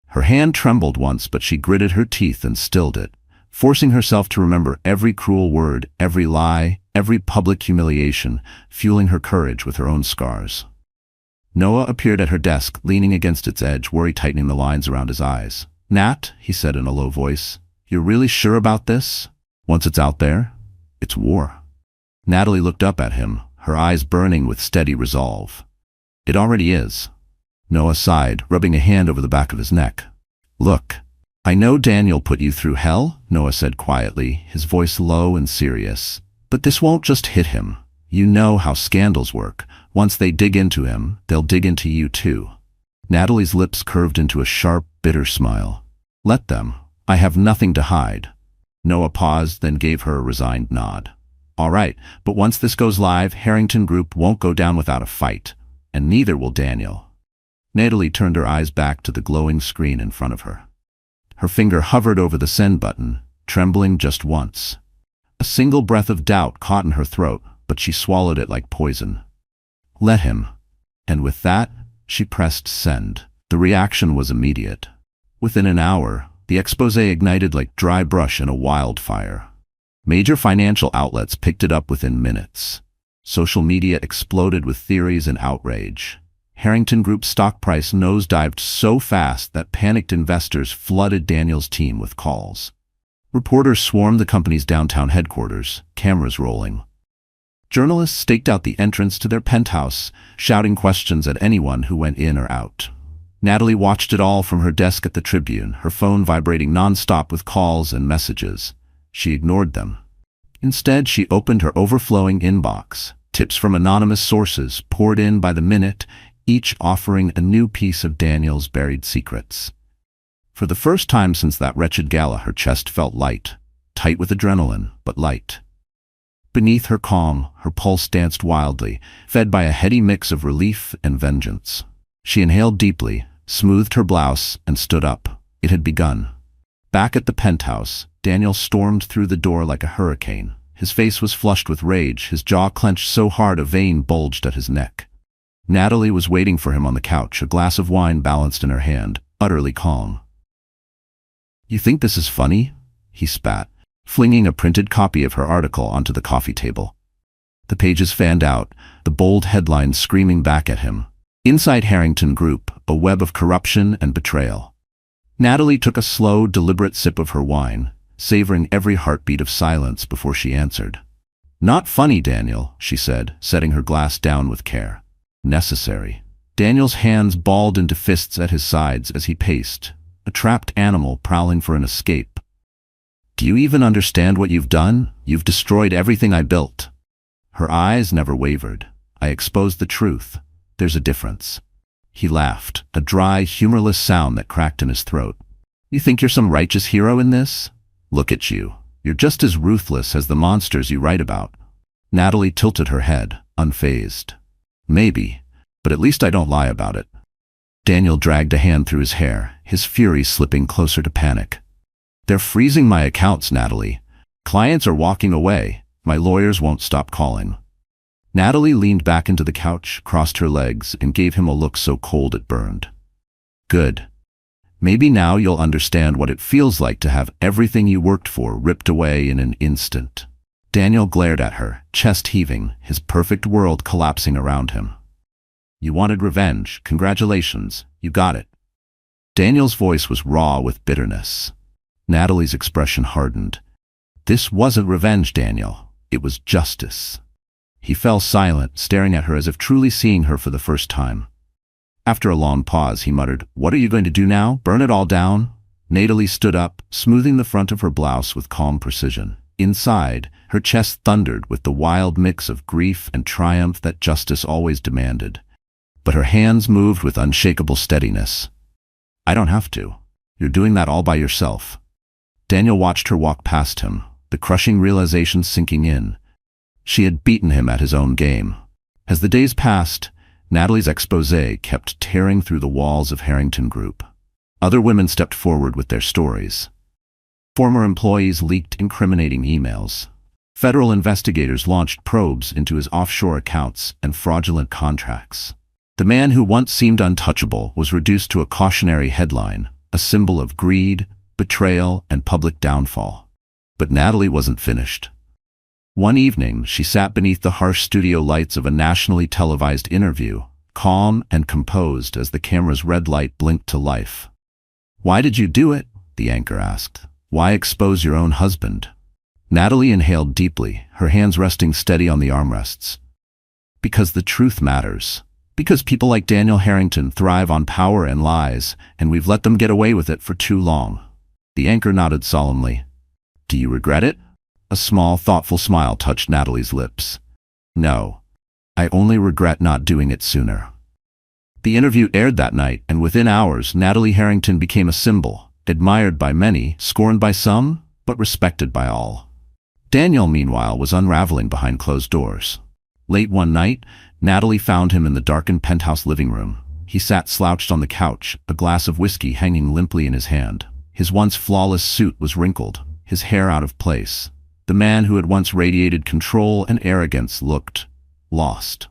Her hand trembled once, but she gritted her teeth and stilled it, forcing herself to remember every cruel word, every lie, every public humiliation, fueling her courage with her own scars. Noah appeared at her desk, leaning against its edge, worry tightening the lines around his eyes. "Nat," he said in a low voice, "you're really sure about this? Once it's out there, it's war." Natalie looked up at him, her eyes burning with steady resolve. "It already is." Noah sighed, rubbing a hand over the back of his neck. "Look, I know Daniel put you through hell," Noah said quietly, his voice low and serious. "But this won't just hit him. You know how scandals work. Once they dig into him, they'll dig into you too." Natalie's lips curved into a sharp, bitter smile. "Let them. I have nothing to hide." Noah paused, then gave her a resigned nod. "All right, but once this goes live, Harrington Group won't go down without a fight, and neither will Daniel." Natalie turned her eyes back to the glowing screen in front of her. Her finger hovered over the send button, trembling just once. A single breath of doubt caught in her throat, but she swallowed it like poison. "Let him." And with that, she pressed send. The reaction was immediate. Within an hour, the expose ignited like dry brush in a wildfire. Major financial outlets picked it up within minutes. Social media exploded with theories and outrage. Harrington Group's stock price nosedived so fast that panicked investors flooded Daniel's team with calls. Reporters swarmed the company's downtown headquarters, cameras rolling. Journalists staked out the entrance to their penthouse, shouting questions at anyone who went in or out. Natalie watched it all from her desk at the Tribune, her phone vibrating nonstop with calls and messages. She ignored them. Instead, she opened her overflowing inbox. Tips from anonymous sources poured in by the minute, each offering a new piece of Daniel's buried secrets. For the first time since that wretched gala, her chest felt light, tight with adrenaline, but light. Beneath her calm, her pulse danced wildly, fed by a heady mix of relief and vengeance. She inhaled deeply, smoothed her blouse, and stood up. It had begun. Back at the penthouse, Daniel stormed through the door like a hurricane. His face was flushed with rage, his jaw clenched so hard a vein bulged at his neck. Natalie was waiting for him on the couch, a glass of wine balanced in her hand, utterly calm. "You think this is funny?" he spat, flinging a printed copy of her article onto the coffee table. The pages fanned out, the bold headlines screaming back at him. "Inside Harrington Group, a web of corruption and betrayal." Natalie took a slow, deliberate sip of her wine, savoring every heartbeat of silence before she answered. "Not funny, Daniel," she said, setting her glass down with care. "Necessary." Daniel's hands balled into fists at his sides as he paced, a trapped animal prowling for an escape. "Do you even understand what you've done? You've destroyed everything I built." Her eyes never wavered. "I exposed the truth. There's a difference." He laughed, a dry, humorless sound that cracked in his throat. "You think you're some righteous hero in this? Look at you. You're just as ruthless as the monsters you write about." Natalie tilted her head, unfazed. "Maybe, but at least I don't lie about it." Daniel dragged a hand through his hair, his fury slipping closer to panic. "They're freezing my accounts, Natalie. Clients are walking away. My lawyers won't stop calling." Natalie leaned back into the couch, crossed her legs, and gave him a look so cold it burned. "Good. Maybe now you'll understand what it feels like to have everything you worked for ripped away in an instant." Daniel glared at her, chest heaving, his perfect world collapsing around him. "You wanted revenge. Congratulations. You got it." Daniel's voice was raw with bitterness. Natalie's expression hardened. "This wasn't revenge, Daniel. It was justice." He fell silent, staring at her as if truly seeing her for the first time. After a long pause, he muttered, "What are you going to do now? Burn it all down?" Natalie stood up, smoothing the front of her blouse with calm precision. Inside, her chest thundered with the wild mix of grief and triumph that justice always demanded. But her hands moved with unshakable steadiness. "I don't have to. You're doing that all by yourself." Daniel watched her walk past him, the crushing realization sinking in. She had beaten him at his own game. As the days passed, Natalie's exposé kept tearing through the walls of Harrington Group. Other women stepped forward with their stories. Former employees leaked incriminating emails. Federal investigators launched probes into his offshore accounts and fraudulent contracts. The man who once seemed untouchable was reduced to a cautionary headline, a symbol of greed, betrayal, and public downfall. But Natalie wasn't finished. One evening, she sat beneath the harsh studio lights of a nationally televised interview, calm and composed as the camera's red light blinked to life. "Why did you do it?" the anchor asked. "Why expose your own husband?" Natalie inhaled deeply, her hands resting steady on the armrests. "Because the truth matters. Because people like Daniel Harrington thrive on power and lies, and we've let them get away with it for too long." The anchor nodded solemnly. "Do you regret it?" A small, thoughtful smile touched Natalie's lips. "No. I only regret not doing it sooner." The interview aired that night, and within hours, Natalie Harrington became a symbol, admired by many, scorned by some, but respected by all. Daniel, meanwhile, was unraveling behind closed doors. Late one night, Natalie found him in the darkened penthouse living room. He sat slouched on the couch, a glass of whiskey hanging limply in his hand. His once flawless suit was wrinkled, his hair out of place. The man who had once radiated control and arrogance looked lost.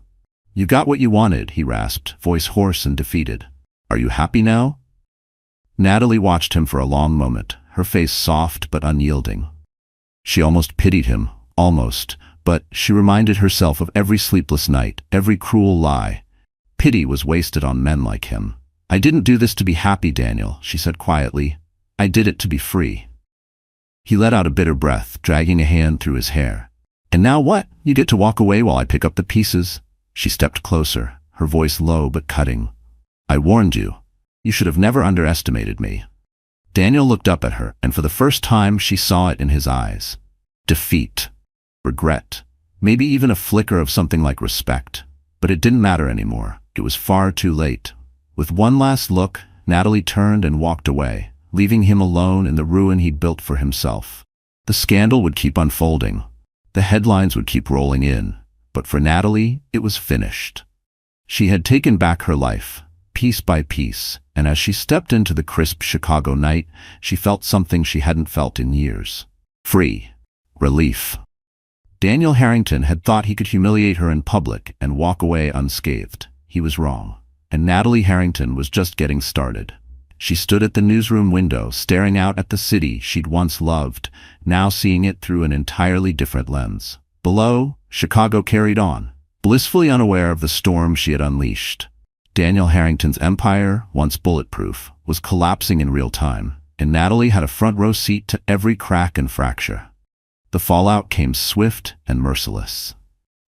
"You got what you wanted," he rasped, voice hoarse and defeated. "Are you happy now?" Natalie watched him for a long moment, her face soft but unyielding. She almost pitied him, almost, but she reminded herself of every sleepless night, every cruel lie. Pity was wasted on men like him. "I didn't do this to be happy, Daniel," she said quietly. "I did it to be free." He let out a bitter breath, dragging a hand through his hair. "And now what? You get to walk away while I pick up the pieces?" She stepped closer, her voice low but cutting. "I warned you. You should have never underestimated me." Daniel looked up at her, and for the first time she saw it in his eyes. Defeat. Regret. Maybe even a flicker of something like respect. But it didn't matter anymore. It was far too late. With one last look, Natalie turned and walked away, leaving him alone in the ruin he'd built for himself. The scandal would keep unfolding. The headlines would keep rolling in. But for Natalie, it was finished. She had taken back her life, piece by piece, and as she stepped into the crisp Chicago night, she felt something she hadn't felt in years. Free. Relief. Daniel Harrington had thought he could humiliate her in public and walk away unscathed. He was wrong. And Natalie Harrington was just getting started. She stood at the newsroom window, staring out at the city she'd once loved, now seeing it through an entirely different lens. Below, Chicago carried on, blissfully unaware of the storm she had unleashed. Daniel Harrington's empire, once bulletproof, was collapsing in real time, and Natalie had a front-row seat to every crack and fracture. The fallout came swift and merciless.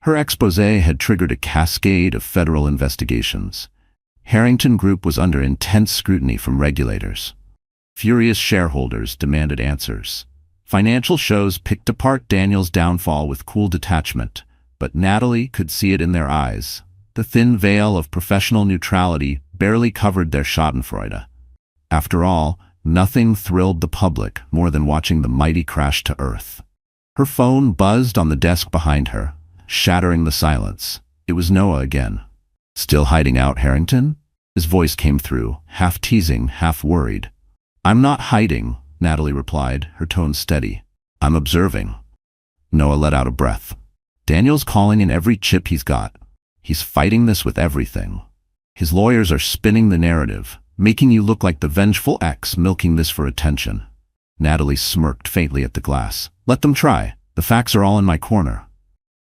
Her exposé had triggered a cascade of federal investigations. Harrington Group was under intense scrutiny from regulators. Furious shareholders demanded answers. Financial shows picked apart Daniel's downfall with cool detachment, but Natalie could see it in their eyes. The thin veil of professional neutrality barely covered their schadenfreude. After all, nothing thrilled the public more than watching the mighty crash to earth. Her phone buzzed on the desk behind her, shattering the silence. It was Noah again. "Still hiding out, Harrington?" His voice came through, half teasing, half worried. "I'm not hiding," Natalie replied, her tone steady. "I'm observing." Noah let out a breath. "Daniel's calling in every chip he's got. He's fighting this with everything. His lawyers are spinning the narrative, making you look like the vengeful ex milking this for attention." Natalie smirked faintly at the glass. "Let them try. The facts are all in my corner."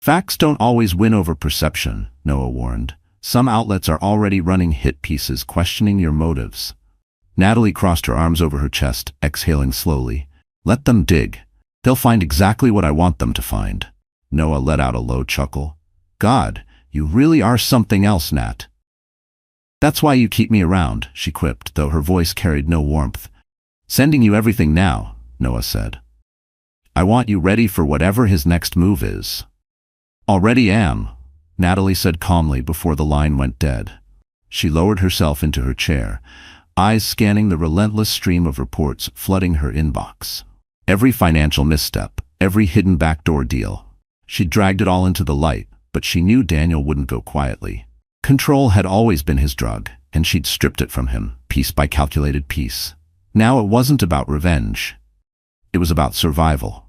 "Facts don't always win over perception," Noah warned. "Some outlets are already running hit pieces questioning your motives." Natalie crossed her arms over her chest, exhaling slowly. "Let them dig. They'll find exactly what I want them to find." Noah let out a low chuckle. God, you really are something else, Nat. That's why you keep me around, she quipped, though her voice carried no warmth. Sending you everything now, Noah said. I want you ready for whatever his next move is. Already am, Natalie said calmly before the line went dead. She lowered herself into her chair, eyes scanning the relentless stream of reports flooding her inbox. Every financial misstep, every hidden backdoor deal. She dragged it all into the light, but she knew Daniel wouldn't go quietly. Control had always been his drug, and she'd stripped it from him, piece by calculated piece. Now it wasn't about revenge. It was about survival.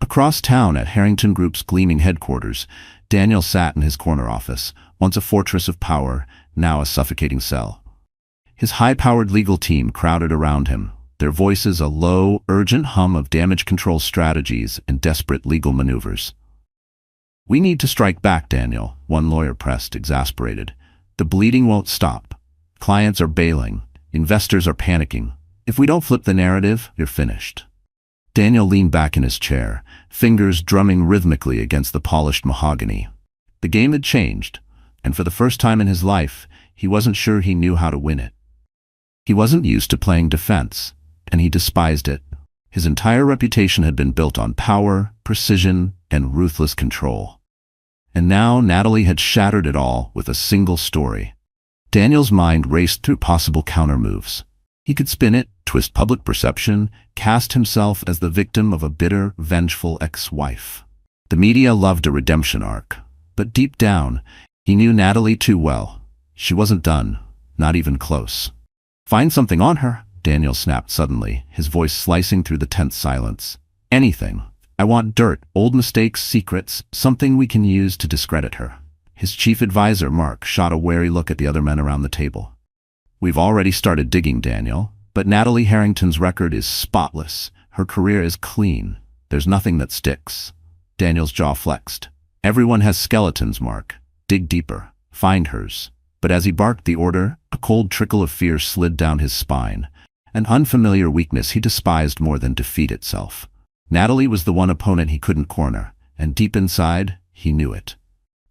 Across town at Harrington Group's gleaming headquarters, Daniel sat in his corner office, once a fortress of power, now a suffocating cell. His high-powered legal team crowded around him, their voices a low, urgent hum of damage control strategies and desperate legal maneuvers. We need to strike back, Daniel, one lawyer pressed, exasperated. The bleeding won't stop. Clients are bailing. Investors are panicking. If we don't flip the narrative, you're finished. Daniel leaned back in his chair, fingers drumming rhythmically against the polished mahogany. The game had changed, and for the first time in his life, he wasn't sure he knew how to win it. He wasn't used to playing defense, and he despised it. His entire reputation had been built on power, precision, and ruthless control. And now Natalie had shattered it all with a single story. Daniel's mind raced through possible countermoves. He could spin it, twist public perception, cast himself as the victim of a bitter, vengeful ex-wife. The media loved a redemption arc, but deep down, he knew Natalie too well. She wasn't done, not even close. Find something on her, Daniel snapped suddenly, his voice slicing through the tense silence. Anything. I want dirt, old mistakes, secrets, something we can use to discredit her. His chief advisor, Mark, shot a wary look at the other men around the table. We've already started digging, Daniel, but Natalie Harrington's record is spotless. Her career is clean. There's nothing that sticks. Daniel's jaw flexed. Everyone has skeletons, Mark. Dig deeper. Find hers. But as he barked the order, a cold trickle of fear slid down his spine. An unfamiliar weakness he despised more than defeat itself. Natalie was the one opponent he couldn't corner, and deep inside, he knew it.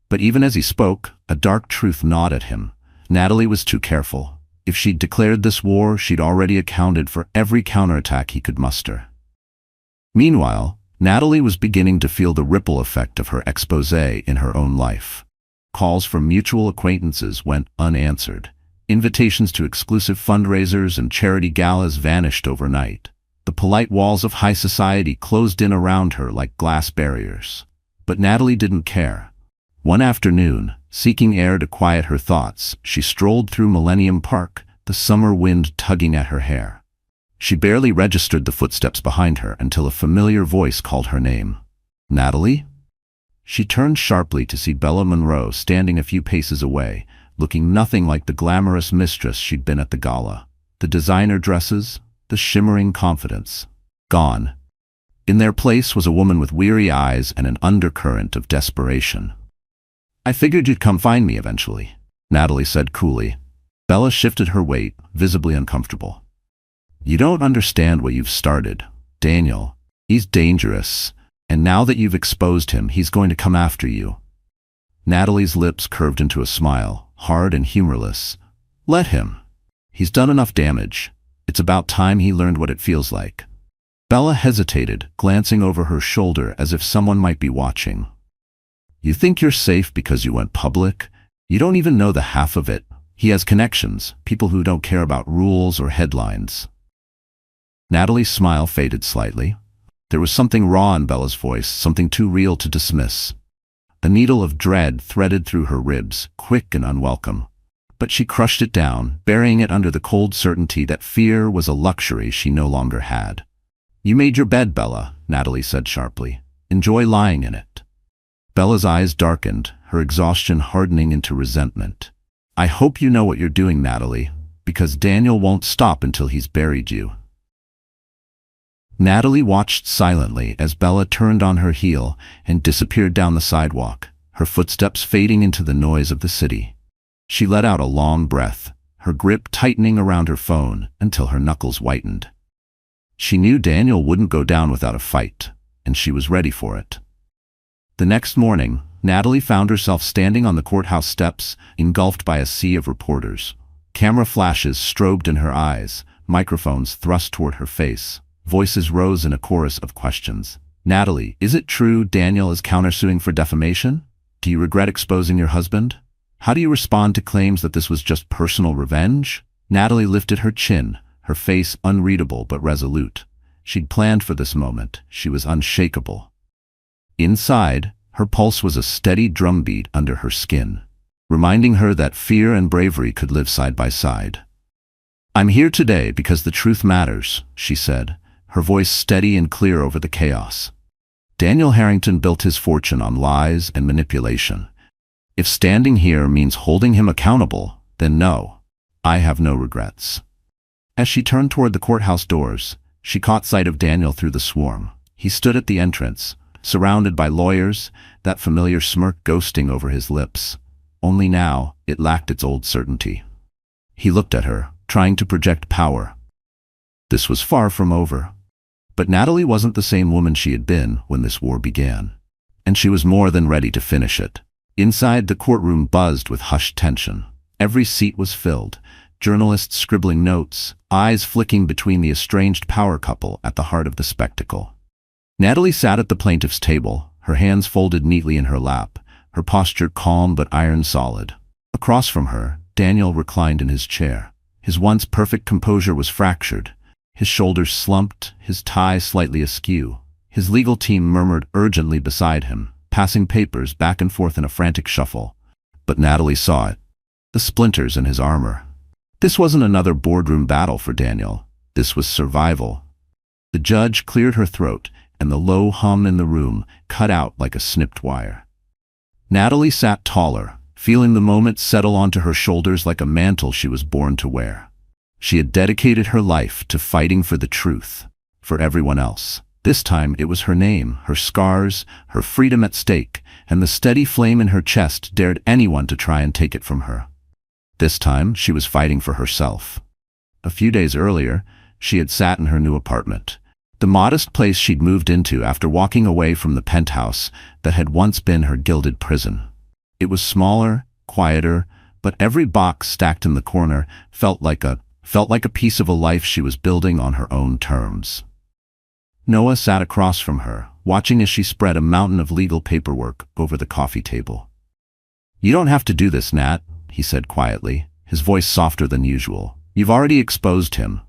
But even as he spoke, a dark truth gnawed at him. Natalie was too careful. If she'd declared this war, she'd already accounted for every counterattack he could muster. Meanwhile, Natalie was beginning to feel the ripple effect of her exposé in her own life. Calls from mutual acquaintances went unanswered. Invitations to exclusive fundraisers and charity galas vanished overnight. The polite walls of high society closed in around her like glass barriers. But Natalie didn't care. One afternoon, seeking air to quiet her thoughts, she strolled through Millennium Park, the summer wind tugging at her hair. She barely registered the footsteps behind her until a familiar voice called her name. Natalie? She turned sharply to see Bella Monroe standing a few paces away, looking nothing like the glamorous mistress she'd been at the gala. The designer dresses, the shimmering confidence, gone. In their place was a woman with weary eyes and an undercurrent of desperation. I figured you'd come find me eventually, Natalie said coolly. Bella shifted her weight, visibly uncomfortable. You don't understand what you've started, Daniel. He's dangerous, and now that you've exposed him, he's going to come after you. Natalie's lips curved into a smile, hard and humorless. Let him. He's done enough damage. It's about time he learned what it feels like. Bella hesitated, glancing over her shoulder as if someone might be watching. You think you're safe because you went public? You don't even know the half of it. He has connections, people who don't care about rules or headlines. Natalie's smile faded slightly. There was something raw in Bella's voice, something too real to dismiss. A needle of dread threaded through her ribs, quick and unwelcome. But she crushed it down, burying it under the cold certainty that fear was a luxury she no longer had. You made your bed, Bella, Natalie said sharply. Enjoy lying in it. Bella's eyes darkened, her exhaustion hardening into resentment. I hope you know what you're doing, Natalie, because Daniel won't stop until he's buried you. Natalie watched silently as Bella turned on her heel and disappeared down the sidewalk, her footsteps fading into the noise of the city. She let out a long breath, her grip tightening around her phone until her knuckles whitened. She knew Daniel wouldn't go down without a fight, and she was ready for it. The next morning, Natalie found herself standing on the courthouse steps, engulfed by a sea of reporters. Camera flashes strobed in her eyes, microphones thrust toward her face. Voices rose in a chorus of questions. Natalie, is it true Daniel is countersuing for defamation? Do you regret exposing your husband? How do you respond to claims that this was just personal revenge? Natalie lifted her chin, her face unreadable but resolute. She'd planned for this moment. She was unshakable. Inside, her pulse was a steady drumbeat under her skin, reminding her that fear and bravery could live side by side. I'm here today because the truth matters, she said, her voice steady and clear over the chaos. Daniel Harrington built his fortune on lies and manipulation. If standing here means holding him accountable, then no, I have no regrets. As she turned toward the courthouse doors, she caught sight of Daniel through the swarm. He stood at the entrance, surrounded by lawyers, that familiar smirk ghosting over his lips. Only now, it lacked its old certainty. He looked at her, trying to project power. This was far from over. But Natalie wasn't the same woman she had been when this war began. And she was more than ready to finish it. Inside, the courtroom buzzed with hushed tension. Every seat was filled, journalists scribbling notes, eyes flicking between the estranged power couple at the heart of the spectacle. Natalie sat at the plaintiff's table, her hands folded neatly in her lap, her posture calm but iron-solid. Across from her, Daniel reclined in his chair. His once perfect composure was fractured. His shoulders slumped, his tie slightly askew. His legal team murmured urgently beside him, passing papers back and forth in a frantic shuffle. But Natalie saw it. The splinters in his armor. This wasn't another boardroom battle for Daniel. This was survival. The judge cleared her throat, and the low hum in the room cut out like a snipped wire. Natalie sat taller, feeling the moment settle onto her shoulders like a mantle she was born to wear. She had dedicated her life to fighting for the truth, for everyone else. This time it was her name, her scars, her freedom at stake, and the steady flame in her chest dared anyone to try and take it from her. This time she was fighting for herself. A few days earlier, she had sat in her new apartment, the modest place she'd moved into after walking away from the penthouse that had once been her gilded prison. It was smaller, quieter, but every box stacked in the corner felt like a piece of a life she was building on her own terms. Noah sat across from her, watching as she spread a mountain of legal paperwork over the coffee table. You don't have to do this, Nat, he said quietly, his voice softer than usual. You've already exposed him.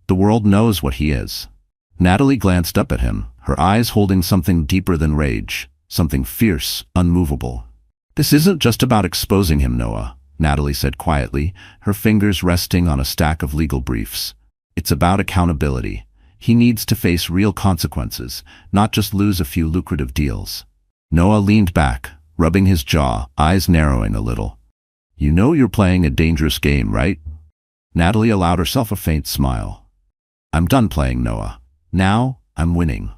The world knows what he is. Natalie glanced up at him, her eyes holding something deeper than rage, something fierce, unmovable. This isn't just about exposing him, Noah, Natalie said quietly, her fingers resting on a stack of legal briefs. It's about accountability. He needs to face real consequences, not just lose a few lucrative deals. Noah leaned back, rubbing his jaw, eyes narrowing a little. You know you're playing a dangerous game, right? Natalie allowed herself a faint smile. I'm done playing, Noah. Now, I'm winning.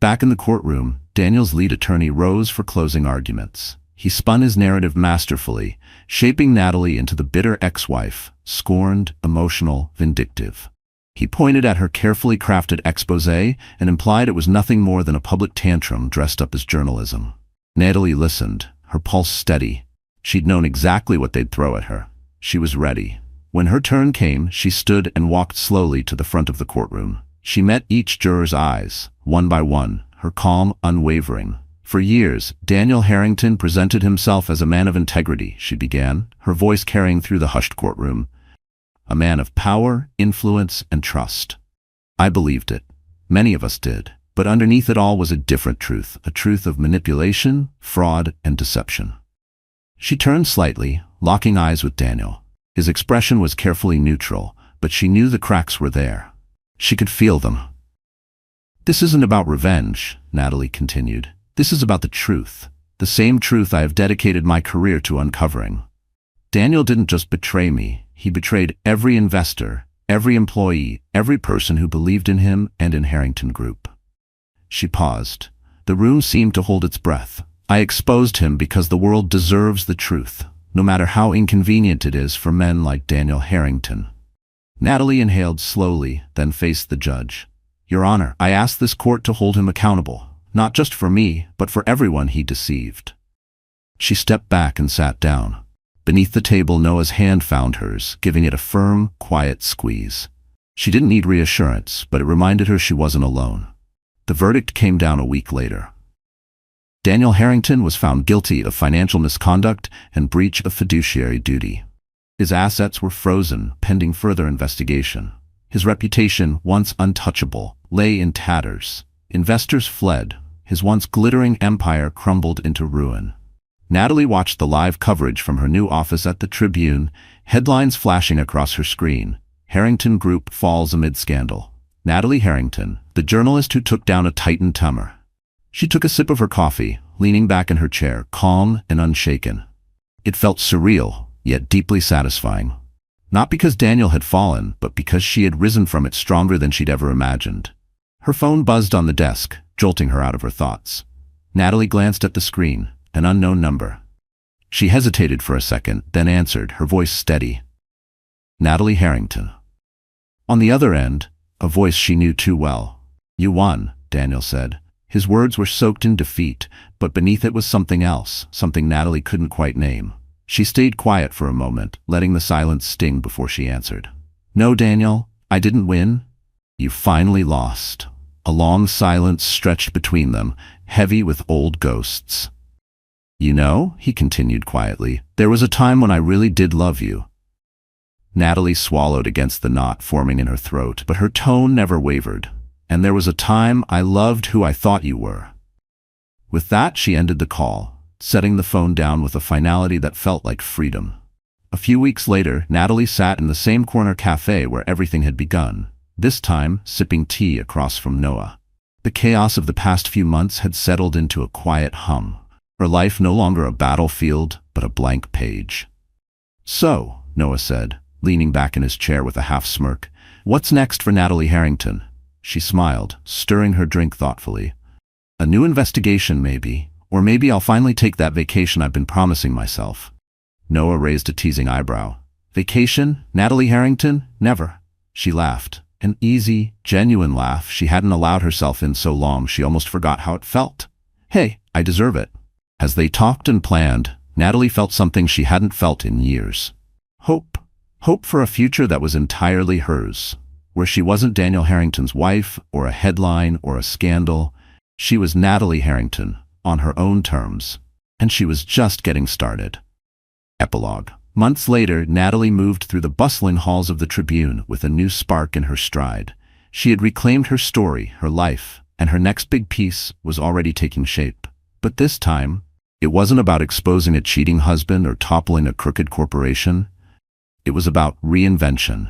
Back in the courtroom, Daniel's lead attorney rose for closing arguments. He spun his narrative masterfully, shaping Natalie into the bitter ex-wife, scorned, emotional, vindictive. He pointed at her carefully crafted exposé and implied it was nothing more than a public tantrum dressed up as journalism. Natalie listened, her pulse steady. She'd known exactly what they'd throw at her. She was ready. When her turn came, she stood and walked slowly to the front of the courtroom. She met each juror's eyes, one by one, her calm unwavering. For years, Daniel Harrington presented himself as a man of integrity, she began, her voice carrying through the hushed courtroom. A man of power, influence, and trust. I believed it. Many of us did. But underneath it all was a different truth, a truth of manipulation, fraud, and deception. She turned slightly, locking eyes with Daniel. His expression was carefully neutral, but she knew the cracks were there. She could feel them. This isn't about revenge, Natalie continued. This is about the truth, the same truth I have dedicated my career to uncovering. Daniel didn't just betray me, he betrayed every investor, every employee, every person who believed in him and in Harrington Group. She paused. The room seemed to hold its breath. I exposed him because the world deserves the truth, no matter how inconvenient it is for men like Daniel Harrington. Natalie inhaled slowly, then faced the judge. Your Honor, I ask this court to hold him accountable, not just for me, but for everyone he deceived. She stepped back and sat down. Beneath the table, Noah's hand found hers, giving it a firm, quiet squeeze. She didn't need reassurance, but it reminded her she wasn't alone. The verdict came down a week later. Daniel Harrington was found guilty of financial misconduct and breach of fiduciary duty. His assets were frozen, pending further investigation. His reputation, once untouchable, lay in tatters. Investors fled. His once glittering empire crumbled into ruin. Natalie watched the live coverage from her new office at the Tribune, headlines flashing across her screen. Harrington Group falls amid scandal. Natalie Harrington, the journalist who took down a Titan tumor. She took a sip of her coffee, leaning back in her chair, calm and unshaken. It felt surreal, yet deeply satisfying. Not because Daniel had fallen, but because she had risen from it stronger than she'd ever imagined. Her phone buzzed on the desk, jolting her out of her thoughts. Natalie glanced at the screen, an unknown number. She hesitated for a second, then answered, her voice steady. Natalie Harrington. On the other end, a voice she knew too well. You won, Daniel said. His words were soaked in defeat, but beneath it was something else, something Natalie couldn't quite name. She stayed quiet for a moment, letting the silence sting before she answered. No, Daniel, I didn't win. You finally lost. A long silence stretched between them, heavy with old ghosts. You know, he continued quietly, there was a time when I really did love you. Natalie swallowed against the knot forming in her throat, but her tone never wavered. And there was a time I loved who I thought you were. With that, she ended the call, setting the phone down with a finality that felt like freedom. A few weeks later, Natalie sat in the same corner cafe where everything had begun, this time sipping tea across from Noah. The chaos of the past few months had settled into a quiet hum, her life no longer a battlefield, but a blank page. So, Noah said, leaning back in his chair with a half-smirk, what's next for Natalie Harrington? She smiled, stirring her drink thoughtfully. A new investigation, maybe. Or maybe I'll finally take that vacation I've been promising myself. Noah raised a teasing eyebrow. Vacation? Natalie Harrington? Never. She laughed. An easy, genuine laugh she hadn't allowed herself in so long she almost forgot how it felt. Hey, I deserve it. As they talked and planned, Natalie felt something she hadn't felt in years. Hope. Hope for a future that was entirely hers. Where she wasn't Daniel Harrington's wife, or a headline, or a scandal. She was Natalie Harrington, on her own terms. And she was just getting started. Epilogue. Months later, Natalie moved through the bustling halls of the Tribune with a new spark in her stride. She had reclaimed her story, her life, and her next big piece was already taking shape. But this time, it wasn't about exposing a cheating husband or toppling a crooked corporation. It was about reinvention.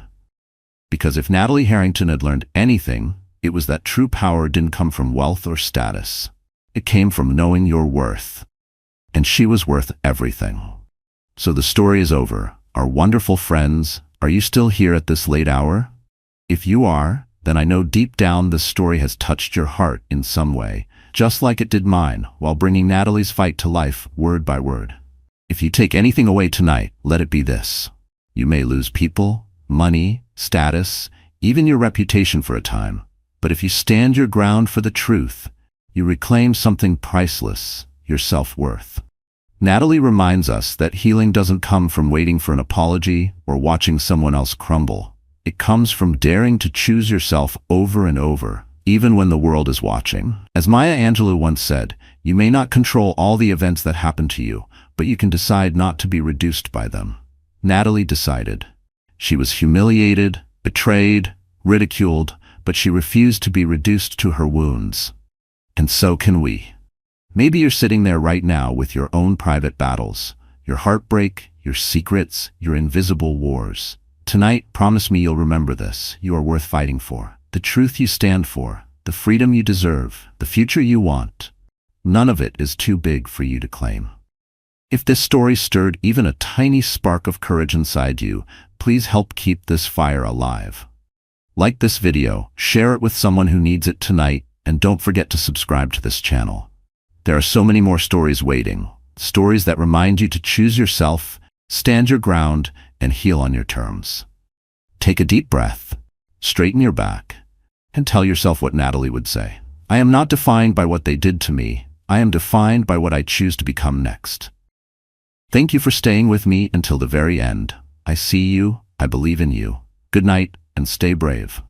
Because if Natalie Harrington had learned anything, it was that true power didn't come from wealth or status. It came from knowing your worth. And she was worth everything. So the story is over. Our wonderful friends, are you still here at this late hour? If you are, then I know deep down this story has touched your heart in some way, just like it did mine, while bringing Natalie's fight to life word by word. If you take anything away tonight, let it be this. You may lose people, money, status, even your reputation for a time. But if you stand your ground for the truth, you reclaim something priceless, your self-worth. Natalie reminds us that healing doesn't come from waiting for an apology or watching someone else crumble. It comes from daring to choose yourself over and over, even when the world is watching. As Maya Angelou once said, you may not control all the events that happen to you, but you can decide not to be reduced by them. Natalie decided. She was humiliated, betrayed, ridiculed, but she refused to be reduced to her wounds. And so can we. Maybe you're sitting there right now with your own private battles, your heartbreak, your secrets, your invisible wars. Tonight, promise me you'll remember this. You are worth fighting for. The truth you stand for, the freedom you deserve, the future you want. None of it is too big for you to claim. If this story stirred even a tiny spark of courage inside you, please help keep this fire alive. Like this video, share it with someone who needs it tonight, and don't forget to subscribe to this channel. There are so many more stories waiting, stories that remind you to choose yourself, stand your ground, and heal on your terms. Take a deep breath, straighten your back, and tell yourself what Natalie would say. I am not defined by what they did to me. I am defined by what I choose to become next. Thank you for staying with me until the very end. I see you, I believe in you. Good night, and stay brave.